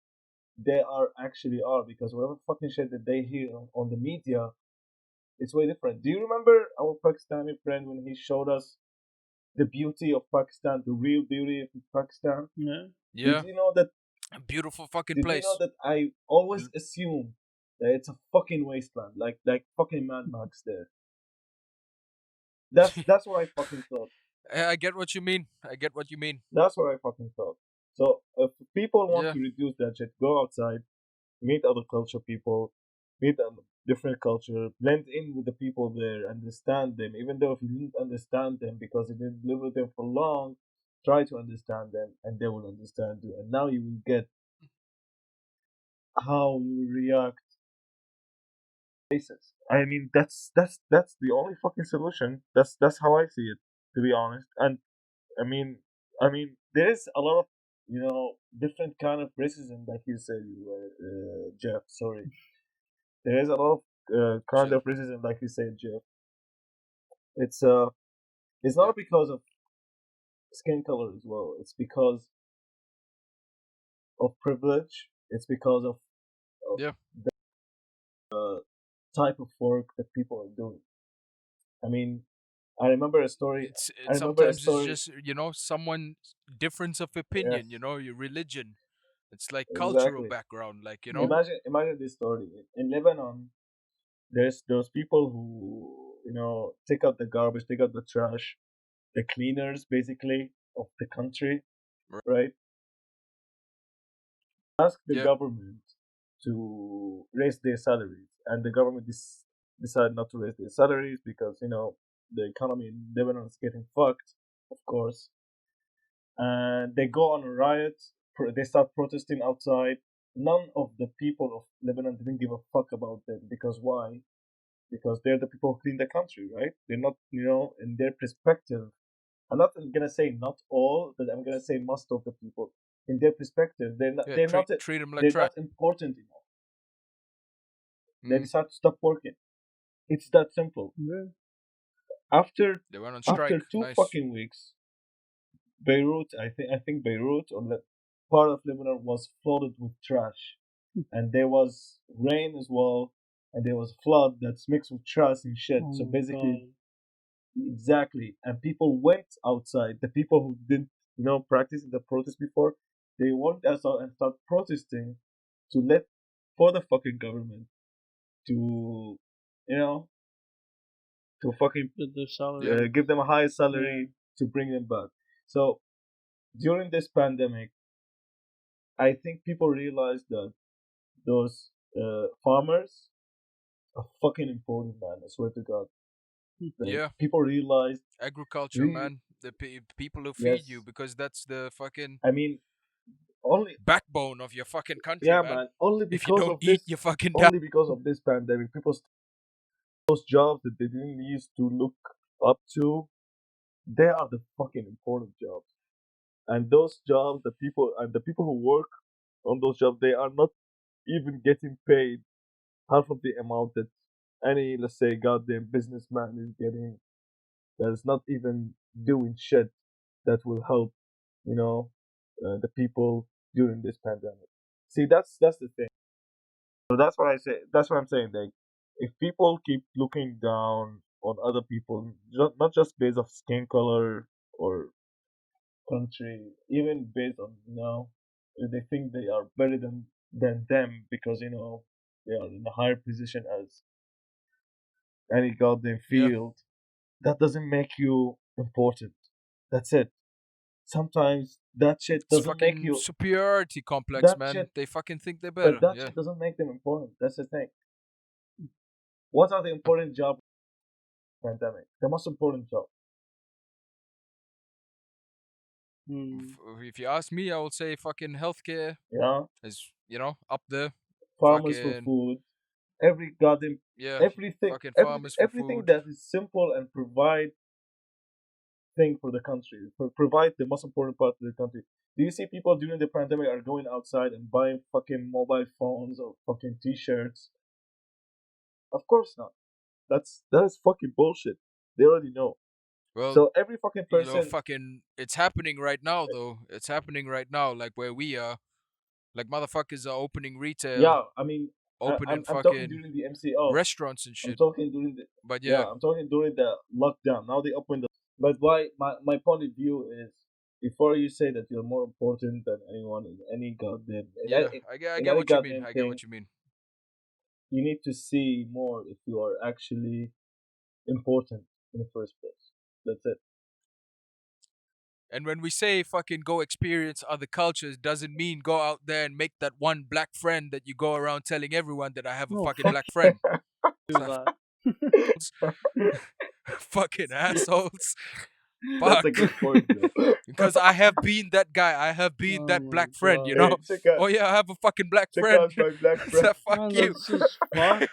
[SPEAKER 3] they are actually are. Because whatever fucking shit that they hear on the media, it's way different. Do you remember our Pakistani friend when he showed us the beauty of Pakistan, the real beauty of Pakistan?
[SPEAKER 2] Yeah.
[SPEAKER 3] Did
[SPEAKER 1] Yeah.
[SPEAKER 3] you know that?
[SPEAKER 1] A beautiful fucking
[SPEAKER 3] Did you know
[SPEAKER 1] place.
[SPEAKER 3] that I always
[SPEAKER 1] L-
[SPEAKER 3] assume that it's a fucking wasteland, like fucking Mad Max there. That's what I fucking thought.
[SPEAKER 1] I get what you mean. I get what you mean.
[SPEAKER 3] That's what I fucking thought. So if people want
[SPEAKER 1] Yeah.
[SPEAKER 3] to reduce that shit, go outside, meet other culture people, meet a different culture, blend in with the people there, understand them. Even though if you didn't understand them because you didn't live with them for long, try to understand them, and they will understand you. And now you will get how you react basis. I mean, that's the only fucking solution. That's how I see it, to be honest. And I mean, there is a lot of different kind of racism, like you said, Jeff. Sorry, there is a lot of kind
[SPEAKER 1] Chill.
[SPEAKER 3] of racism, like you said, Jeff. It's it's
[SPEAKER 1] Yeah.
[SPEAKER 3] not because of skin color as well. It's because of privilege. It's because of
[SPEAKER 1] Yeah.
[SPEAKER 3] the type of work that people are doing. I mean, I remember a story.
[SPEAKER 1] It's
[SPEAKER 3] I
[SPEAKER 1] it,
[SPEAKER 3] remember a
[SPEAKER 1] sometimes it's
[SPEAKER 3] story.
[SPEAKER 1] just someone difference of opinion.
[SPEAKER 3] Yes,
[SPEAKER 1] Your religion. It's like cultural
[SPEAKER 3] exactly.
[SPEAKER 1] background. Like
[SPEAKER 3] Imagine this story in Lebanon. There's those people who take out the garbage, take out the trash, the cleaners basically of the country,
[SPEAKER 1] right?
[SPEAKER 3] right? Ask the
[SPEAKER 1] Yeah,
[SPEAKER 3] government to raise their salaries, and the government decide not to raise their salaries because the economy in Lebanon is getting fucked, of course. And they go on a riot. They start protesting outside. None of the people of Lebanon didn't give a fuck about them because why? Because they're the people who clean the country, right? They're not, in their perspective. I'm not gonna say not all, but I'm gonna say most of the people. In their perspective, they're not.
[SPEAKER 1] yeah.
[SPEAKER 3] They're not.
[SPEAKER 1] Treat them like
[SPEAKER 3] They're
[SPEAKER 1] trash.
[SPEAKER 3] not important enough. They
[SPEAKER 1] Mm.
[SPEAKER 3] decide to stop working. It's that simple.
[SPEAKER 2] Yeah.
[SPEAKER 3] After
[SPEAKER 1] They went on
[SPEAKER 3] after
[SPEAKER 1] strike.
[SPEAKER 3] two
[SPEAKER 1] Nice.
[SPEAKER 3] fucking weeks, Beirut, I think Beirut or part of Lebanon was flooded with trash, and there was rain as well, and there was flood that's mixed with trash and shit.
[SPEAKER 2] Oh
[SPEAKER 3] So
[SPEAKER 2] my
[SPEAKER 3] basically,
[SPEAKER 2] god.
[SPEAKER 3] exactly, and people went outside. The people who didn't, practice the protest before, they went outside and start protesting to let for the fucking government to, you know, to fucking
[SPEAKER 2] With their
[SPEAKER 1] Yeah,
[SPEAKER 2] salaries.
[SPEAKER 3] give them a higher
[SPEAKER 2] Yeah.
[SPEAKER 3] salary to bring them back. So during this pandemic, I think people realized that those farmers are fucking important, man. I swear to God. Like
[SPEAKER 1] yeah.
[SPEAKER 3] people realized,
[SPEAKER 1] Agriculture,
[SPEAKER 3] re-
[SPEAKER 1] man. The people who feed you
[SPEAKER 3] yes.
[SPEAKER 1] because that's the fucking
[SPEAKER 3] I mean, only
[SPEAKER 1] backbone of your fucking country,
[SPEAKER 3] yeah,
[SPEAKER 1] man.
[SPEAKER 3] man. Only
[SPEAKER 1] If you
[SPEAKER 3] because
[SPEAKER 1] don't
[SPEAKER 3] of
[SPEAKER 1] eat,
[SPEAKER 3] this,
[SPEAKER 1] you fucking die.
[SPEAKER 3] only because of this pandemic, people those jobs that they didn't used to look up to, they are the fucking important jobs. And those jobs, the people who work on those jobs, they are not even getting paid half of the amount that any, let's say, goddamn businessman is getting. That is not even doing shit that will help, the people during this pandemic. See, that's the thing. So that's what I say. That's what I'm saying. Like, if people keep looking down on other people, not just based of skin color or country, even based on they think they are better than them because they are in a higher position as any goddamn
[SPEAKER 1] Yeah,
[SPEAKER 3] field. That doesn't make you important. That's it. Sometimes that shit
[SPEAKER 1] it's
[SPEAKER 3] doesn't make
[SPEAKER 1] fucking
[SPEAKER 3] you
[SPEAKER 1] superiority complex,
[SPEAKER 3] that
[SPEAKER 1] man.
[SPEAKER 3] shit,
[SPEAKER 1] They fucking think they're
[SPEAKER 3] but
[SPEAKER 1] better.
[SPEAKER 3] that
[SPEAKER 1] Yeah,
[SPEAKER 3] shit doesn't make them important. That's the thing. What are the important jobs in the pandemic? The most important job.
[SPEAKER 2] Hmm.
[SPEAKER 1] if you ask me, I would say fucking healthcare
[SPEAKER 3] Yeah,
[SPEAKER 1] is up there.
[SPEAKER 3] farmers for
[SPEAKER 1] Fucking
[SPEAKER 3] food. Every goddamn
[SPEAKER 1] yeah,
[SPEAKER 3] everything,
[SPEAKER 1] fucking
[SPEAKER 3] everything,
[SPEAKER 1] farmers for
[SPEAKER 3] everything
[SPEAKER 1] food.
[SPEAKER 3] that is simple and provide thing for the country, provide the most important part of the country. Do you see people during the pandemic are going outside and buying fucking mobile phones or fucking t-shirts? Of course not. That is fucking bullshit. They already know.
[SPEAKER 1] Well,
[SPEAKER 3] So every fucking person,
[SPEAKER 1] fucking, it's happening right now though. It's happening right now, like where we are. Like motherfuckers are opening retail,
[SPEAKER 3] yeah. I mean,
[SPEAKER 1] opening
[SPEAKER 3] I'm talking
[SPEAKER 1] fucking
[SPEAKER 3] during the MCO.
[SPEAKER 1] restaurants and
[SPEAKER 3] I'm
[SPEAKER 1] shit.
[SPEAKER 3] talking during the
[SPEAKER 1] But
[SPEAKER 3] yeah.
[SPEAKER 1] yeah,
[SPEAKER 3] I'm talking during the lockdown. Now they open the. But why? My point of view is before you say that you're more important than anyone in any goddamn
[SPEAKER 1] yeah, I
[SPEAKER 3] in
[SPEAKER 1] get
[SPEAKER 3] any
[SPEAKER 1] what you mean.
[SPEAKER 3] goddamn
[SPEAKER 1] I get
[SPEAKER 3] thing,
[SPEAKER 1] what you mean.
[SPEAKER 3] you need to see more if you are actually important in the first place. That's it.
[SPEAKER 1] And when we say fucking go experience other cultures, doesn't mean go out there and make that one black friend that you go around telling everyone that I have a
[SPEAKER 2] No,
[SPEAKER 1] fucking
[SPEAKER 2] fuck
[SPEAKER 1] black friend.
[SPEAKER 2] do
[SPEAKER 1] So
[SPEAKER 2] that.
[SPEAKER 1] fucking assholes.
[SPEAKER 3] That's a
[SPEAKER 1] Fuck.
[SPEAKER 3] good point, bro.
[SPEAKER 1] Because I have been that guy. I have been
[SPEAKER 2] Oh
[SPEAKER 1] that
[SPEAKER 2] my
[SPEAKER 1] black friend, you
[SPEAKER 2] god.
[SPEAKER 1] know?
[SPEAKER 3] Hey,
[SPEAKER 1] Oh yeah, I have a fucking black
[SPEAKER 3] check
[SPEAKER 1] friend.
[SPEAKER 3] out my black friend.
[SPEAKER 1] So fuck
[SPEAKER 2] Man,
[SPEAKER 1] you.
[SPEAKER 2] that's just fuck.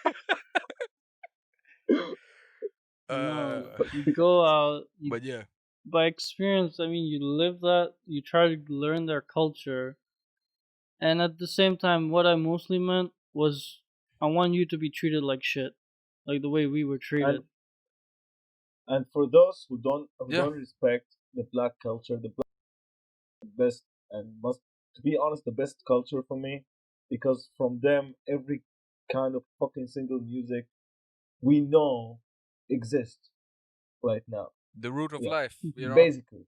[SPEAKER 1] uh
[SPEAKER 2] No, you go out, you
[SPEAKER 1] but yeah.
[SPEAKER 2] by experience. I mean, you live that. You try to learn their culture, and at the same time, what I mostly meant was I want you to be treated like shit, like the way we were
[SPEAKER 3] and
[SPEAKER 2] treated.
[SPEAKER 3] and for those who
[SPEAKER 1] Yeah.
[SPEAKER 3] don't respect the black culture, the best and must to be honest, the best culture for me, because from them every kind of fucking single music we know exists right now.
[SPEAKER 1] The root of
[SPEAKER 3] Yeah,
[SPEAKER 1] life,
[SPEAKER 3] basically.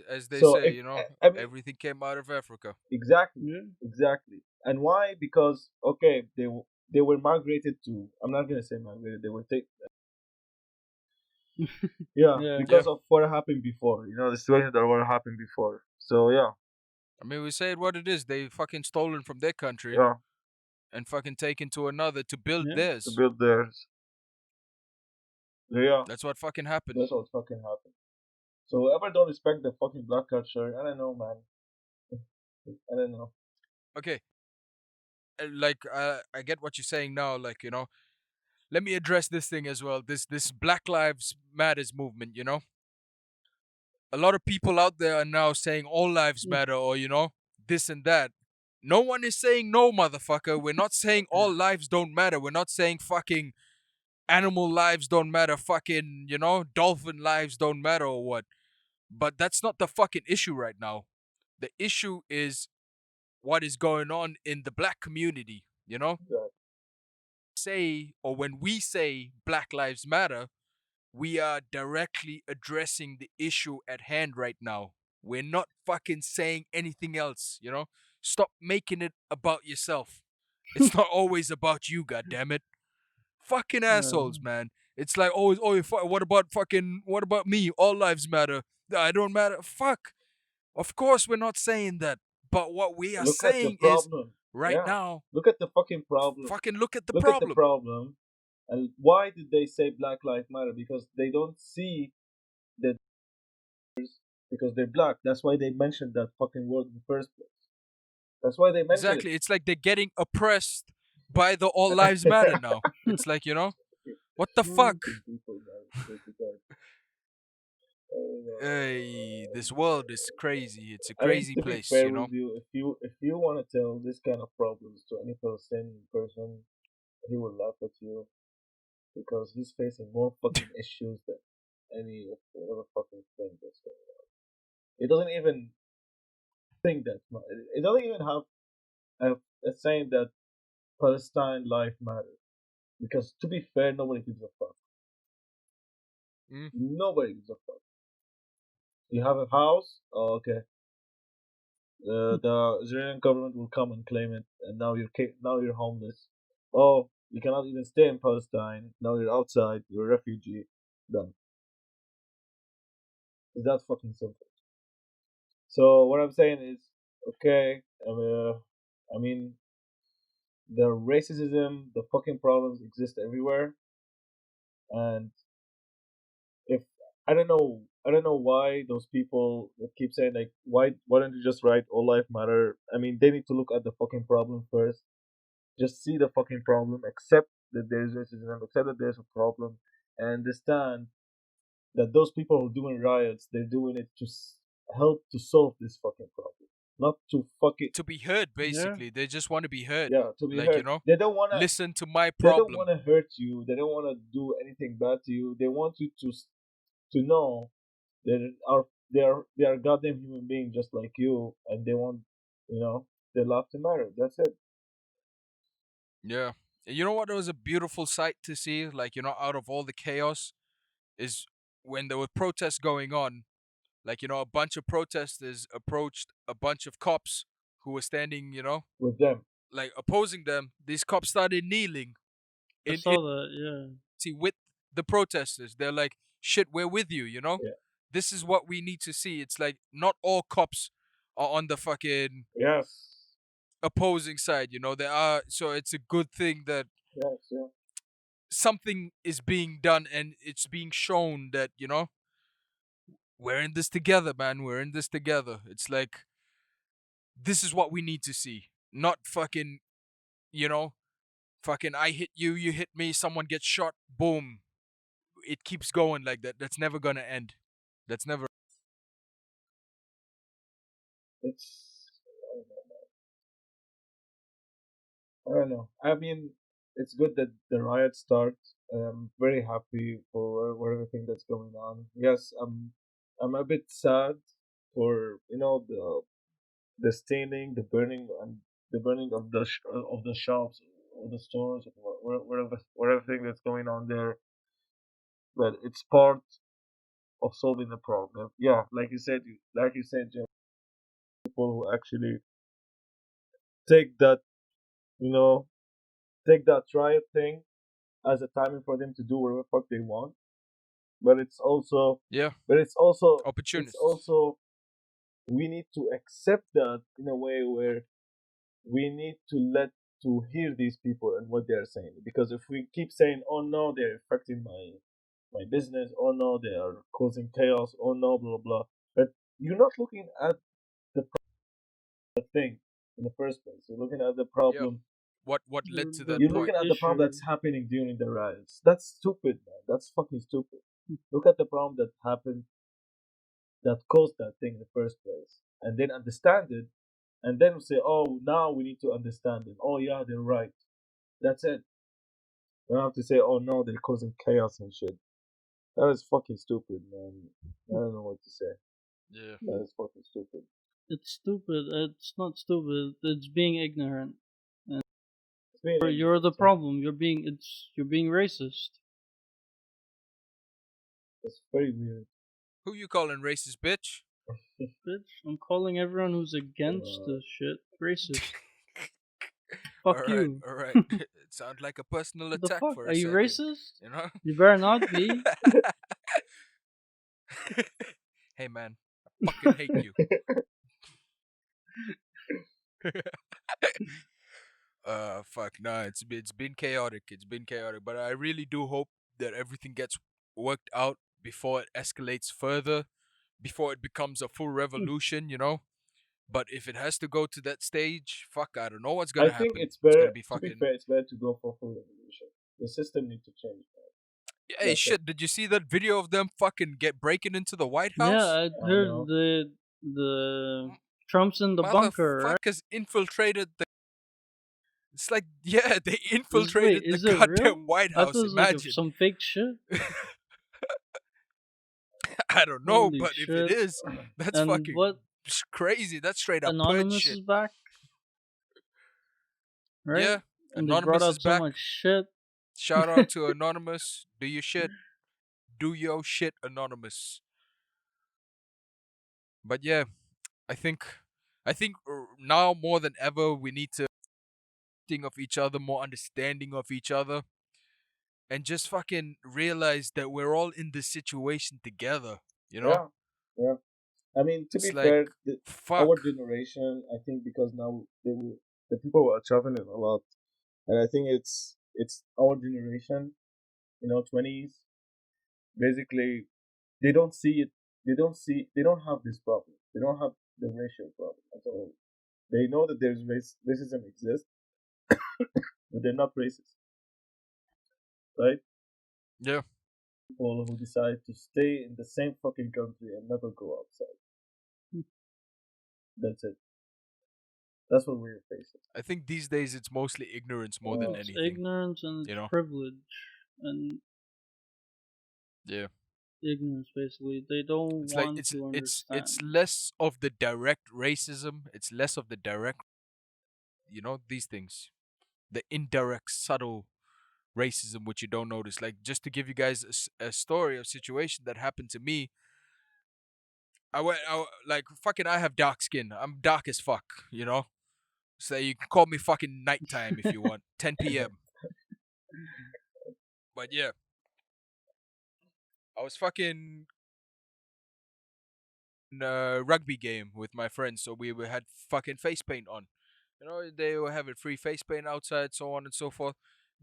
[SPEAKER 1] as they
[SPEAKER 3] So
[SPEAKER 1] say,
[SPEAKER 3] if I mean
[SPEAKER 1] everything came out of Africa.
[SPEAKER 3] exactly,
[SPEAKER 2] Yeah.
[SPEAKER 3] exactly. And why? Because okay, they were migrated to. I'm not gonna say migrated. They were take. Yeah,
[SPEAKER 2] Yeah.
[SPEAKER 1] Yeah.
[SPEAKER 3] because of what happened before. You know, the situation that what happened before. So yeah,
[SPEAKER 1] I mean, we say it what it is. They fucking stolen from their country
[SPEAKER 3] yeah,
[SPEAKER 1] and fucking taken to another to build
[SPEAKER 2] Yeah.
[SPEAKER 3] to
[SPEAKER 1] theirs.
[SPEAKER 3] build theirs. Yeah,
[SPEAKER 1] That's what fucking happened.
[SPEAKER 3] that's what fucking happened. So whoever don't respect the fucking black culture, I don't know, man. I don't know.
[SPEAKER 1] Okay, like I get what you're saying now. Like let me address this thing as well. This Black Lives Matters movement. A lot of people out there are now saying all lives matter, or this and that. No one is saying no, motherfucker. We're not saying all lives don't matter. We're not saying fucking animal lives don't matter. Fucking dolphin lives don't matter or what. But that's not the fucking issue right now. The issue is what is going on in the black community.
[SPEAKER 3] Yeah,
[SPEAKER 1] Say, or when we say Black Lives Matter, we are directly addressing the issue at hand right now. We're not fucking saying anything else. Stop making it about yourself. It's not always about you, goddammit. Fucking
[SPEAKER 2] Yeah.
[SPEAKER 1] assholes, man. It's like always, what about me? All lives matter. I don't matter. Fuck. Of course, we're not saying that. But what we are
[SPEAKER 3] look at the
[SPEAKER 1] saying is,
[SPEAKER 3] problem.
[SPEAKER 1] right
[SPEAKER 3] Yeah,
[SPEAKER 1] now,
[SPEAKER 3] look at the fucking problem.
[SPEAKER 1] fucking look at the
[SPEAKER 3] Look at the
[SPEAKER 1] problem.
[SPEAKER 3] problem. And why did they say Black Lives Matter? Because they don't see that because they're black. That's why they mentioned that fucking word in the first place. That's why they mentioned it.
[SPEAKER 1] Exactly. It's like they're getting oppressed by the all lives matter now. It's like, what the fuck?
[SPEAKER 3] Fucking people, man. Swear to God.
[SPEAKER 1] Hey, this world is crazy. It's a
[SPEAKER 3] I mean,
[SPEAKER 1] crazy
[SPEAKER 3] to be
[SPEAKER 1] place.
[SPEAKER 3] fair with you, if you want to tell this kind of problems to any person, he will laugh at you because he's facing more fucking issues than any of whatever fucking thing that's going on. It doesn't even think that much. It doesn't even have a saying that Palestine life matters. Because to be fair, nobody gives a fuck.
[SPEAKER 1] Mm,
[SPEAKER 3] Nobody gives a fuck. You have a house, oh, okay. The Israeli government will come and claim it, and now you're homeless. Oh, you cannot even stay in Palestine. Now you're outside. You're a refugee. Done. It's that fucking simple. So what I'm saying is, okay. I mean, the racism, the fucking problems exist everywhere, and if I don't know why those people that keep saying like why don't you just write all life matter? I mean, they need to look at the fucking problem first. Just see the fucking problem, accept that there's racism, accept that there's a problem, and understand that those people who are doing riots, they're doing it to help to solve this fucking problem, not to fuck it.
[SPEAKER 1] to be heard,
[SPEAKER 2] Yeah.
[SPEAKER 1] basically. They just want to be heard.
[SPEAKER 3] Yeah, to be
[SPEAKER 1] Like,
[SPEAKER 3] heard. They don't wanna.
[SPEAKER 1] listen to my
[SPEAKER 3] They don't
[SPEAKER 1] problem.
[SPEAKER 3] wanna hurt you. They don't wanna do anything bad to you. They want you to know they are goddamn human beings just like you, and they want their life to matter. That's it.
[SPEAKER 1] Yeah. And you know what? It was a beautiful sight to see. Like, out of all the chaos, is when there were protests going on. Like, a bunch of protesters approached a bunch of cops who were standing,
[SPEAKER 3] With them.
[SPEAKER 1] like opposing them. These cops started kneeling
[SPEAKER 2] I
[SPEAKER 1] in
[SPEAKER 2] saw that. Yeah.
[SPEAKER 1] with the protesters. They're like, shit, we're with you.
[SPEAKER 3] Yeah.
[SPEAKER 1] This is what we need to see. It's like not all cops are on the fucking
[SPEAKER 3] Yes.
[SPEAKER 1] opposing side. There are, so it's a good thing that
[SPEAKER 3] Yes. Yeah.
[SPEAKER 1] something is being done and it's being shown that, we're in this together, man. We're in this together. It's like this is what we need to see. Not fucking, you know, fucking I hit you, you hit me, someone gets shot, boom. It keeps going like that. That's never gonna end. That's never.
[SPEAKER 3] It's I don't know. I mean, it's good that the riot starts. I'm very happy for everything that's going on. Yes, I'm a bit sad for the staining, the burning of the shops, or the stores, or whatever everything that's going on there. But it's part. of solving the problem. Yeah, like you said, Jeff, people who actually take that, you know, take that riot thing as a timing for them to do whatever the fuck they want. But it's also,
[SPEAKER 1] Yeah.
[SPEAKER 3] but it's
[SPEAKER 1] Opportunists.
[SPEAKER 3] also, we need to accept that in a way where we need to hear these people and what they're saying. Because if we keep saying, "Oh no, they're affecting my business," "Oh no, they are causing chaos," "Oh no, blah blah blah," but you're not looking at the thing in the first place. You're looking at the
[SPEAKER 1] Yeah.
[SPEAKER 3] problem.
[SPEAKER 1] What led to
[SPEAKER 2] the
[SPEAKER 1] that
[SPEAKER 3] You're
[SPEAKER 2] big
[SPEAKER 1] point?
[SPEAKER 3] looking at the problem
[SPEAKER 2] issue.
[SPEAKER 3] that's happening during the riots. That's stupid, man. That's fucking stupid. Look at the problem that happened, that caused that thing in the first place, and then understand it, and then say, "Oh, now we need to understand it." Oh yeah, they're right. That's it. You don't have to say, "Oh no, they're causing chaos and shit." That is fucking stupid, man. I don't know what to say.
[SPEAKER 1] Yeah.
[SPEAKER 3] That is fucking stupid.
[SPEAKER 2] It's stupid. It's not stupid. It's being ignorant. And
[SPEAKER 3] It's being
[SPEAKER 2] you're
[SPEAKER 3] ignorant.
[SPEAKER 2] the problem. You're being racist.
[SPEAKER 3] It's very weird.
[SPEAKER 1] Who you calling racist, bitch?
[SPEAKER 2] Bitch, I'm calling everyone who's against
[SPEAKER 3] Uh,
[SPEAKER 2] this shit racist.
[SPEAKER 1] All
[SPEAKER 2] Fuck
[SPEAKER 1] right,
[SPEAKER 2] you.
[SPEAKER 1] all right. It sounds like a personal
[SPEAKER 2] The
[SPEAKER 1] attack
[SPEAKER 2] fuck?
[SPEAKER 1] for
[SPEAKER 2] Are
[SPEAKER 1] a
[SPEAKER 2] you
[SPEAKER 1] second,
[SPEAKER 2] racist?
[SPEAKER 1] you know?
[SPEAKER 2] You better not be.
[SPEAKER 1] Hey man, I fucking hate you. Fuck, nah, it's been chaotic. It's been chaotic, but I really do hope that everything gets worked out before it escalates further, before it becomes a full revolution, you know? But if it has to go to that stage, fuck, I don't know what's
[SPEAKER 3] I
[SPEAKER 1] gonna
[SPEAKER 3] think
[SPEAKER 1] happen.
[SPEAKER 3] it's
[SPEAKER 1] It's
[SPEAKER 3] better.
[SPEAKER 1] gonna be
[SPEAKER 3] To be
[SPEAKER 1] fucking.
[SPEAKER 3] fair, it's better to go for full revolution. The system needs to change, man.
[SPEAKER 1] Hey,
[SPEAKER 3] That's it.
[SPEAKER 1] shit! Did you see that video of them fucking breaking into the White
[SPEAKER 2] Yeah,
[SPEAKER 1] House?
[SPEAKER 2] I
[SPEAKER 3] I
[SPEAKER 2] heard
[SPEAKER 3] know.
[SPEAKER 2] the Trump's in the bunker, right?
[SPEAKER 1] Motherfuckers infiltrated the. It's like, yeah, they
[SPEAKER 2] Wait,
[SPEAKER 1] infiltrated the
[SPEAKER 2] is it real?
[SPEAKER 1] goddamn White
[SPEAKER 2] I thought
[SPEAKER 1] House.
[SPEAKER 2] it was like
[SPEAKER 1] Imagine.
[SPEAKER 2] some fake shit.
[SPEAKER 1] I don't know,
[SPEAKER 2] Holy
[SPEAKER 1] but if it
[SPEAKER 2] shit!
[SPEAKER 1] is, that's
[SPEAKER 2] And
[SPEAKER 1] fucking
[SPEAKER 2] what?
[SPEAKER 1] crazy. That's straight up purge
[SPEAKER 2] Anonymous
[SPEAKER 1] shit.
[SPEAKER 2] is back, right?
[SPEAKER 1] Yeah,
[SPEAKER 2] And they brought
[SPEAKER 1] Anonymous is
[SPEAKER 2] out so
[SPEAKER 1] back.
[SPEAKER 2] much shit.
[SPEAKER 1] Shout out to Anonymous. Do your shit. Do your shit, Anonymous. But yeah, I think, now more than ever we need to think of each other, more understanding of each other, and just fucking realize that we're all in this situation together. You know,
[SPEAKER 3] Yeah, yeah. I mean, to be
[SPEAKER 1] it's like,
[SPEAKER 3] fair, our
[SPEAKER 1] fuck.
[SPEAKER 3] generation, I think, because now the people are traveling a lot, and I think it's our generation, 20s. Basically, they don't see it. They don't have this problem. They don't have the racial problem at all. They know that there's racism exists, but they're not racist, right?
[SPEAKER 1] Yeah,
[SPEAKER 3] People who decide to stay in the same fucking country and never go outside. That's it. That's what we're facing.
[SPEAKER 1] I think these days it's mostly ignorance more than
[SPEAKER 3] Uh,
[SPEAKER 2] It's
[SPEAKER 1] anything.
[SPEAKER 2] ignorance and
[SPEAKER 1] You
[SPEAKER 2] it's
[SPEAKER 1] know.
[SPEAKER 2] privilege and
[SPEAKER 1] Yeah.
[SPEAKER 2] ignorance. Basically, they don't
[SPEAKER 1] It's like
[SPEAKER 2] want
[SPEAKER 1] it's
[SPEAKER 2] to
[SPEAKER 1] it's it's
[SPEAKER 2] understand.
[SPEAKER 1] less of the direct racism. It's less of the direct, these things. The indirect, subtle racism, which you don't notice. Like, just to give you guys a story, a situation that happened to me. Like, fucking, I have dark skin. I'm dark as fuck. So you can call me fucking nighttime if you want. 10 p.m. But yeah, I was fucking rugby game with my friends, so we had fucking face paint on. They were having free face paint outside, so on and so forth.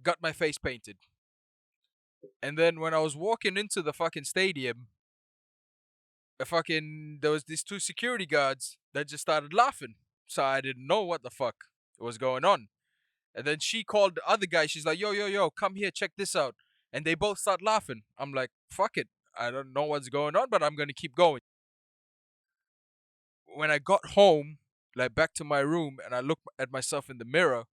[SPEAKER 1] Got my face painted, and then when I was walking into the fucking stadium, there was these two security guards that just started laughing. So I didn't know what the fuck was going on. And then she called the other guy. She's like, "Yo, yo, yo, come here, check this out." And they both start laughing. I'm like, "Fuck it, I don't know what's going on, but I'm gonna keep going." When I got home, like back to my room, and I looked at myself in the mirror,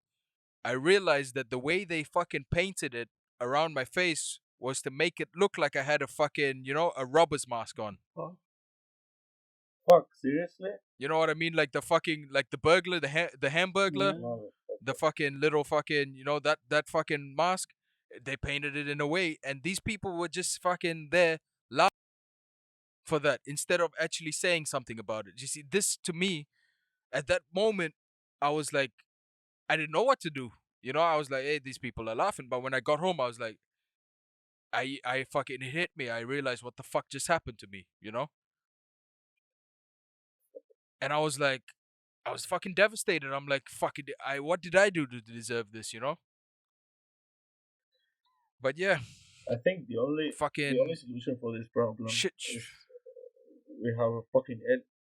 [SPEAKER 1] I realized that the way they fucking painted it around my face was to make it look like I had a fucking, a robber's mask on.
[SPEAKER 2] Fuck.
[SPEAKER 3] Fuck, seriously?
[SPEAKER 1] You know what I mean? Like the fucking, like the burglar, the hamburglar,
[SPEAKER 2] Yeah.
[SPEAKER 3] Love it.
[SPEAKER 1] the fucking little fucking, that fucking mask. They painted it in a way, and these people were just fucking there laughing. for that instead of actually saying something about it. You see, this to me at that moment, I was like, I didn't know what to do. You know, I was like, hey, these people are laughing. But when I got home, I was like, I fucking it hit me. I realized what the fuck just happened to me. You know, and I was like, I was fucking devastated. I'm like, fucking, what did I do to deserve this? You know. But yeah,
[SPEAKER 3] I think the only
[SPEAKER 1] fucking
[SPEAKER 3] solution for this problem
[SPEAKER 1] shit.
[SPEAKER 3] is we have a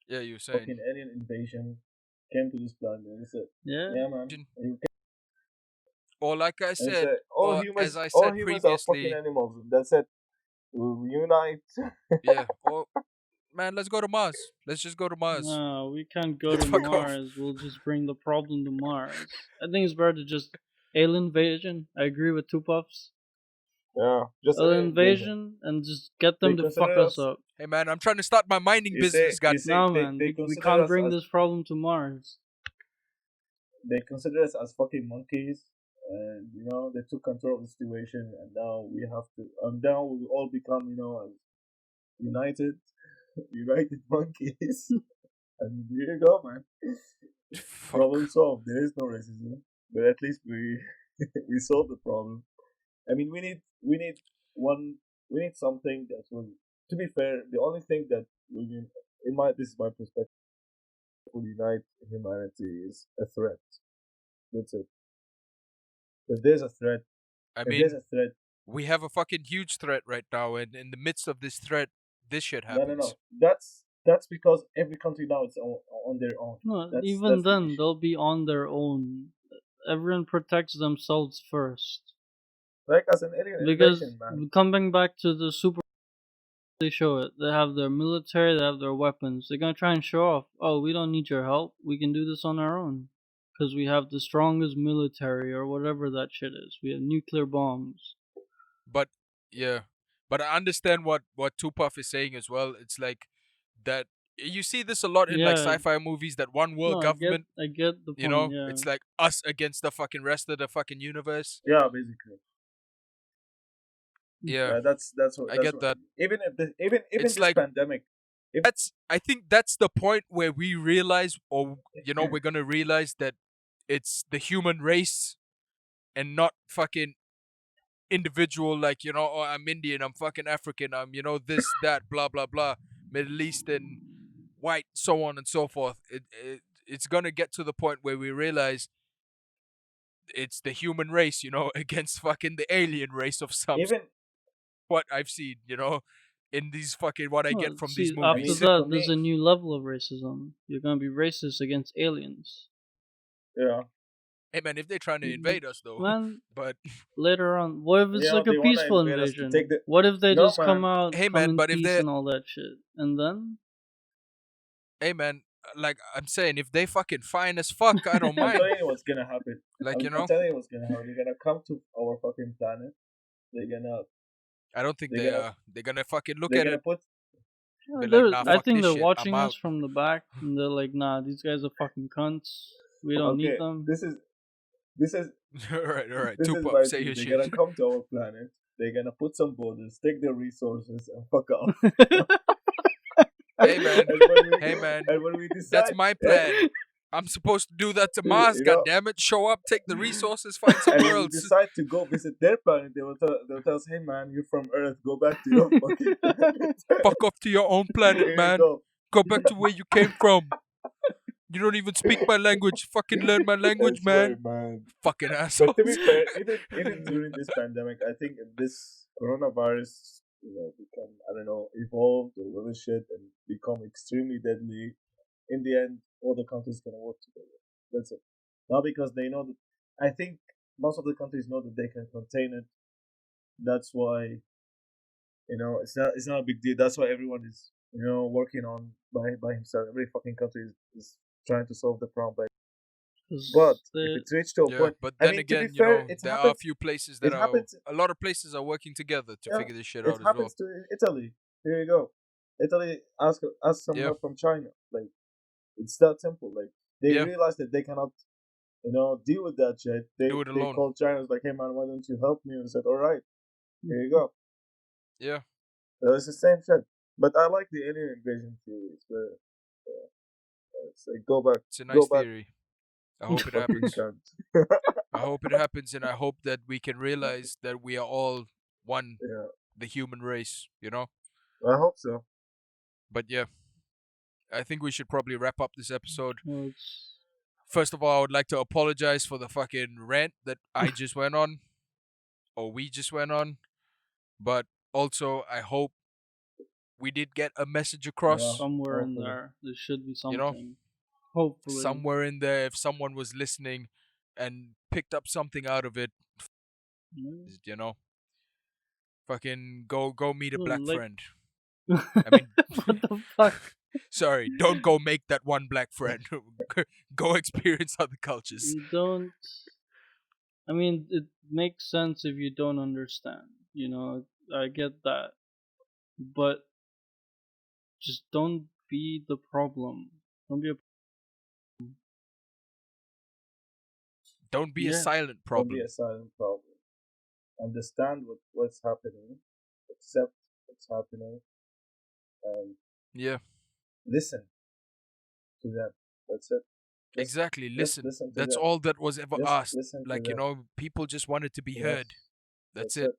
[SPEAKER 1] Yeah, you were saying.
[SPEAKER 3] fucking alien invasion came to this planet and they said,
[SPEAKER 2] Yeah.
[SPEAKER 3] yeah man, you can,
[SPEAKER 1] Or like I
[SPEAKER 3] and
[SPEAKER 1] said,
[SPEAKER 3] said
[SPEAKER 1] or as I
[SPEAKER 3] all
[SPEAKER 1] said
[SPEAKER 3] humans are fucking
[SPEAKER 1] previously,
[SPEAKER 3] animals. That's it. We unite.
[SPEAKER 1] yeah. Or man, let's go to Mars. Let's just go to Mars.
[SPEAKER 2] No, we can't go
[SPEAKER 1] Let's
[SPEAKER 2] to
[SPEAKER 1] fuck off.
[SPEAKER 2] Mars. We'll just bring the problem to Mars. I think it's better to just alien invasion. I agree with two puffs.
[SPEAKER 3] Yeah, just
[SPEAKER 2] Alien
[SPEAKER 3] alien invasion.
[SPEAKER 2] invasion and just get
[SPEAKER 3] They
[SPEAKER 2] them to fuck
[SPEAKER 3] consider
[SPEAKER 2] us
[SPEAKER 3] us.
[SPEAKER 2] up.
[SPEAKER 1] Hey man, I'm trying to start my mining business. God,
[SPEAKER 3] You say
[SPEAKER 2] No, man,
[SPEAKER 3] they
[SPEAKER 2] we
[SPEAKER 3] consider
[SPEAKER 2] can't
[SPEAKER 3] us
[SPEAKER 2] bring
[SPEAKER 3] as
[SPEAKER 2] this problem to Mars.
[SPEAKER 3] fucking monkeys, and they took control of the situation, and now we have to. Now we all become as united, united monkeys, and here you go, man. Problem
[SPEAKER 1] fuck.
[SPEAKER 3] solved. There is no racism, but at least we we solved the problem. I mean, one we need something that will. To be fair, the only thing that will this is my perspective, will unite humanity is a threat. That's it. If there's a threat,
[SPEAKER 1] I
[SPEAKER 3] if there's a
[SPEAKER 1] mean,
[SPEAKER 3] threat,
[SPEAKER 1] we have a fucking huge threat right now, and in the midst of this threat, this shit
[SPEAKER 3] no, no,
[SPEAKER 1] happens.
[SPEAKER 3] no. That's because every country now is on their own.
[SPEAKER 2] No, even
[SPEAKER 3] That's the
[SPEAKER 2] then,
[SPEAKER 3] issue.
[SPEAKER 2] they'll be on their own. Everyone protects themselves first.
[SPEAKER 3] Like as an alien
[SPEAKER 2] Because
[SPEAKER 3] invasion, man.
[SPEAKER 2] coming back to the super, they show it. They have their military, they have their weapons. They're gonna try and show off. Oh, we don't need your help. We can do this on our own. Because we have the strongest military or whatever that shit is. We have nuclear bombs.
[SPEAKER 1] But yeah, but I understand what Tupac is saying as well. It's like that you see this a lot in like
[SPEAKER 2] Yeah,
[SPEAKER 1] sci-fi movies. That one
[SPEAKER 2] no,
[SPEAKER 1] world government,
[SPEAKER 2] I get the
[SPEAKER 1] you
[SPEAKER 2] point.
[SPEAKER 1] know,
[SPEAKER 2] Yeah,
[SPEAKER 1] it's like us against the fucking rest of the fucking universe.
[SPEAKER 3] Yeah, basically.
[SPEAKER 1] Yeah,
[SPEAKER 3] Yeah, that's what
[SPEAKER 1] I
[SPEAKER 3] that's
[SPEAKER 1] get
[SPEAKER 3] what.
[SPEAKER 1] that.
[SPEAKER 3] Even
[SPEAKER 1] It's
[SPEAKER 3] this
[SPEAKER 1] like
[SPEAKER 3] pandemic. If
[SPEAKER 1] that's I think that's the point where we realize, or we're gonna realize that it's the human race and not fucking individual, like, oh, I'm Indian, I'm fucking African, I'm, this, that, blah, blah, blah, Middle Eastern, white, so on and so forth. It's gonna get to the point where we realize it's the human race, against fucking the alien race of some
[SPEAKER 3] even
[SPEAKER 1] what I've seen, in these fucking what I get
[SPEAKER 2] well,
[SPEAKER 1] from these
[SPEAKER 2] see, after
[SPEAKER 1] movies.
[SPEAKER 2] that,
[SPEAKER 3] for
[SPEAKER 2] there's
[SPEAKER 3] me,
[SPEAKER 2] a new level of racism. You're gonna be racist against aliens.
[SPEAKER 3] yeah,
[SPEAKER 1] Hey man, if they're trying to invade us though,
[SPEAKER 2] Man,
[SPEAKER 1] but
[SPEAKER 2] later on, what if it's like a
[SPEAKER 3] they wanna
[SPEAKER 2] peaceful
[SPEAKER 3] invade us to take
[SPEAKER 2] invasion?
[SPEAKER 3] the.
[SPEAKER 2] What if they
[SPEAKER 3] No,
[SPEAKER 2] just come
[SPEAKER 3] man.
[SPEAKER 2] out,
[SPEAKER 1] hey
[SPEAKER 2] come
[SPEAKER 1] man,
[SPEAKER 2] in
[SPEAKER 1] but if
[SPEAKER 2] peace
[SPEAKER 1] they,
[SPEAKER 2] and all that shit? And then?
[SPEAKER 1] hey man, like I'm saying, if they fucking fine as fuck, I don't
[SPEAKER 3] I'm
[SPEAKER 1] mind.
[SPEAKER 3] telling you what's gonna happen.
[SPEAKER 1] Like,
[SPEAKER 3] I'm telling you what's gonna happen. They're gonna come to our fucking planet. They're gonna
[SPEAKER 1] I don't think
[SPEAKER 3] they're
[SPEAKER 1] they
[SPEAKER 3] gonna
[SPEAKER 1] are. They're gonna fucking look
[SPEAKER 3] they're
[SPEAKER 1] at
[SPEAKER 3] gonna
[SPEAKER 1] it,
[SPEAKER 3] put.
[SPEAKER 1] be like, nah,
[SPEAKER 2] I
[SPEAKER 1] fuck
[SPEAKER 2] think
[SPEAKER 1] this
[SPEAKER 2] they're
[SPEAKER 1] shit, I'm
[SPEAKER 2] watching us
[SPEAKER 1] out.
[SPEAKER 2] from the back, and they're like, nah, these guys are fucking cunts. We don't need
[SPEAKER 3] Okay,
[SPEAKER 2] them.
[SPEAKER 3] this is
[SPEAKER 1] All right,
[SPEAKER 3] this is
[SPEAKER 1] Tupac,
[SPEAKER 3] my
[SPEAKER 1] say
[SPEAKER 3] thing.
[SPEAKER 1] your
[SPEAKER 3] They're
[SPEAKER 1] shit.
[SPEAKER 3] gonna come to our planet. They're gonna put some borders, take their resources, and fuck off.
[SPEAKER 1] Hey man,
[SPEAKER 3] and when we
[SPEAKER 1] hey man,
[SPEAKER 3] and when we
[SPEAKER 1] that's
[SPEAKER 3] decide,
[SPEAKER 1] my plan. I'm supposed to do that to Mars.
[SPEAKER 3] you
[SPEAKER 1] God
[SPEAKER 3] know,
[SPEAKER 1] damn it! Show up, take the resources, find
[SPEAKER 3] and
[SPEAKER 1] somewhere
[SPEAKER 3] when we
[SPEAKER 1] else.
[SPEAKER 3] decide to go visit their planet, they'll tell us, "Hey man, you're from Earth. Go back to your fucking planet."
[SPEAKER 1] Fuck off to your own planet,
[SPEAKER 3] Here you
[SPEAKER 1] man.
[SPEAKER 3] go.
[SPEAKER 1] Go back to where you came from. You don't even speak my language. Fucking learn my
[SPEAKER 3] I
[SPEAKER 1] language,
[SPEAKER 3] swear,
[SPEAKER 1] man.
[SPEAKER 3] man.
[SPEAKER 1] Fucking
[SPEAKER 3] But to be
[SPEAKER 1] assholes.
[SPEAKER 3] fair, even during this pandemic, I think this coronavirus, become, I don't know, evolved or whatever shit and become extremely deadly. In the end, all the countries gonna work together. That's it. Not because they know that. I think most of the countries know that they can contain it. That's why it's not a big deal. That's why everyone is working on by himself. Every fucking country is trying to solve the problem by. But
[SPEAKER 2] 'Cause
[SPEAKER 3] if
[SPEAKER 2] they,
[SPEAKER 3] it's reached to a
[SPEAKER 1] Yeah,
[SPEAKER 3] point,
[SPEAKER 1] but
[SPEAKER 3] I
[SPEAKER 1] then
[SPEAKER 3] mean, to be
[SPEAKER 1] again,
[SPEAKER 3] fair, it
[SPEAKER 1] there are a
[SPEAKER 3] happens.
[SPEAKER 1] few places
[SPEAKER 3] It
[SPEAKER 1] that are,
[SPEAKER 3] happens.
[SPEAKER 1] a lot of places are working together to
[SPEAKER 3] Yeah,
[SPEAKER 1] figure this shit
[SPEAKER 3] it
[SPEAKER 1] out as well.
[SPEAKER 3] happens to Italy. Here you go. Italy ask some
[SPEAKER 1] Yeah,
[SPEAKER 3] help from China. Like it's that simple. Like they
[SPEAKER 1] yeah,
[SPEAKER 3] realize that they cannot, deal with that shit.
[SPEAKER 1] do it
[SPEAKER 3] They
[SPEAKER 1] alone.
[SPEAKER 3] called China. Was like, hey man, why don't you help me? And said, all right, here you go.
[SPEAKER 1] Yeah,
[SPEAKER 3] So it's the same shit. But I like the alien invasion theories where it's like go back,
[SPEAKER 1] It's a
[SPEAKER 3] go
[SPEAKER 1] nice
[SPEAKER 3] back,
[SPEAKER 1] theory. I
[SPEAKER 3] you
[SPEAKER 1] hope it
[SPEAKER 3] fucking
[SPEAKER 1] happens.
[SPEAKER 3] cunt.
[SPEAKER 1] I hope it happens, and I hope that we can realize that we are all one,
[SPEAKER 3] Yeah,
[SPEAKER 1] the human race, you know?
[SPEAKER 3] I hope so.
[SPEAKER 1] But yeah, I think we should probably wrap up this episode.
[SPEAKER 2] Well, it's
[SPEAKER 1] First of all, I would like to apologize for the fucking rant that I just went on, or we just went on. But also, I hope we did get a message
[SPEAKER 3] Yeah,
[SPEAKER 1] across,
[SPEAKER 2] somewhere in
[SPEAKER 3] hopefully.
[SPEAKER 2] there should be
[SPEAKER 1] you know?
[SPEAKER 2] something. Hopefully.
[SPEAKER 1] Somewhere in there, if someone was listening and picked up something out of it,
[SPEAKER 2] Yeah.
[SPEAKER 1] you know, fucking go meet a black
[SPEAKER 2] Like
[SPEAKER 1] friend. I mean,
[SPEAKER 2] what the fuck?
[SPEAKER 1] sorry, don't go make that one black friend. Go experience other cultures.
[SPEAKER 2] You don't. I mean, it makes sense if you don't understand. You know, I get that, but just don't be the problem. Don't be a
[SPEAKER 1] Don't be a
[SPEAKER 2] yeah.
[SPEAKER 1] silent
[SPEAKER 3] Don't be
[SPEAKER 1] problem.
[SPEAKER 3] a silent problem. Understand what's happening, accept what's happening, and
[SPEAKER 1] Yeah,
[SPEAKER 3] listen to them. That's it.
[SPEAKER 1] exactly.
[SPEAKER 3] Just
[SPEAKER 1] Listen.
[SPEAKER 3] listen to
[SPEAKER 1] That's
[SPEAKER 3] them.
[SPEAKER 1] all that was ever
[SPEAKER 3] Just
[SPEAKER 1] asked.
[SPEAKER 3] listen to
[SPEAKER 1] Like,
[SPEAKER 3] them.
[SPEAKER 1] people just wanted to be
[SPEAKER 3] Yes,
[SPEAKER 1] heard. That's
[SPEAKER 3] that's
[SPEAKER 1] it.
[SPEAKER 3] it.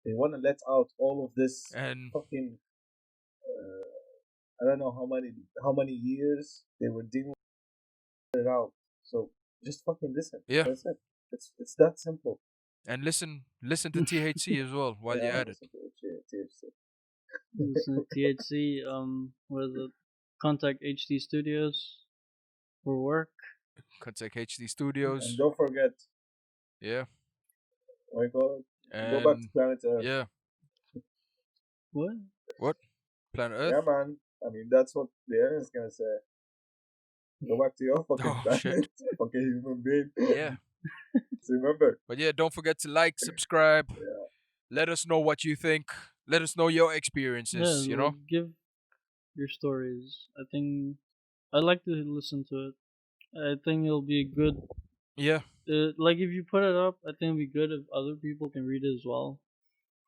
[SPEAKER 3] They want to let out all of this
[SPEAKER 1] And
[SPEAKER 3] fucking. I don't know how many years they were dealing with it out. So just fucking listen.
[SPEAKER 1] yeah,
[SPEAKER 3] That's it. It's that simple.
[SPEAKER 1] and listen to THC as well while you're
[SPEAKER 3] Yeah,
[SPEAKER 1] at it.
[SPEAKER 3] listen to it. THC.
[SPEAKER 2] Listen to THC. What is it? Contact HD Studios for work.
[SPEAKER 1] Contact HD
[SPEAKER 3] And
[SPEAKER 1] Studios.
[SPEAKER 3] don't forget,
[SPEAKER 1] Yeah,
[SPEAKER 3] oh my God, go back to
[SPEAKER 1] and
[SPEAKER 3] planet Earth.
[SPEAKER 1] yeah,
[SPEAKER 2] What?
[SPEAKER 1] what? Planet
[SPEAKER 3] Yeah,
[SPEAKER 1] Earth?
[SPEAKER 3] man. I mean, that's what the alien's gonna say. Go back to your fucking
[SPEAKER 1] Oh shit.
[SPEAKER 3] planet, fucking human being.
[SPEAKER 1] Yeah.
[SPEAKER 3] So remember,
[SPEAKER 1] But yeah, don't forget to like, subscribe.
[SPEAKER 3] yeah,
[SPEAKER 1] Let us know what you think. Let us know your
[SPEAKER 2] Yeah,
[SPEAKER 1] experiences,
[SPEAKER 2] like give your stories. I think I'd like to listen to it. I think it'll be good.
[SPEAKER 1] Yeah,
[SPEAKER 2] Like if you put it up, I think it'd be good if other people can read it as well.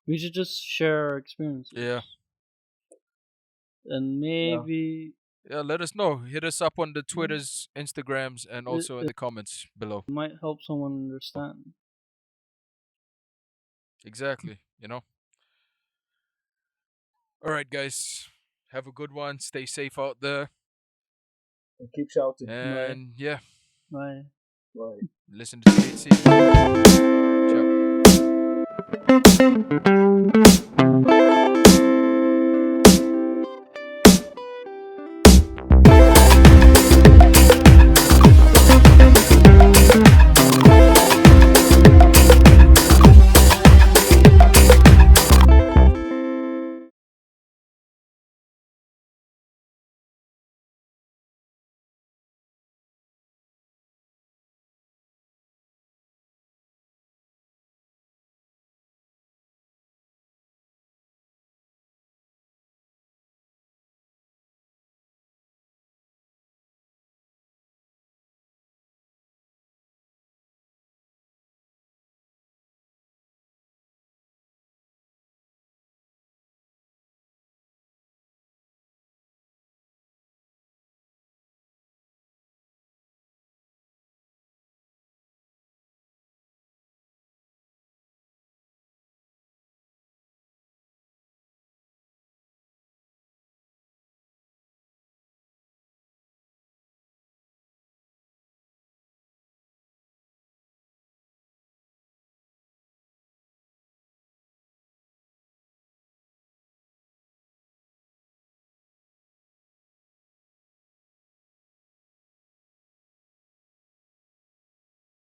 [SPEAKER 2] We should just share our experiences,
[SPEAKER 1] yeah.
[SPEAKER 2] and
[SPEAKER 3] yeah,
[SPEAKER 2] maybe
[SPEAKER 1] Yeah, let us know. Hit us up on the
[SPEAKER 2] yeah,
[SPEAKER 1] Twitters, Instagrams, and
[SPEAKER 2] it,
[SPEAKER 1] also in
[SPEAKER 2] it
[SPEAKER 1] the comments below.
[SPEAKER 2] might help someone understand.
[SPEAKER 1] Exactly, Alright, guys. Have a good one. Stay safe out there.
[SPEAKER 3] and keep shouting.
[SPEAKER 2] Bye.
[SPEAKER 1] And yeah,
[SPEAKER 2] Bye.
[SPEAKER 3] Right.
[SPEAKER 1] listen to THC. Ciao.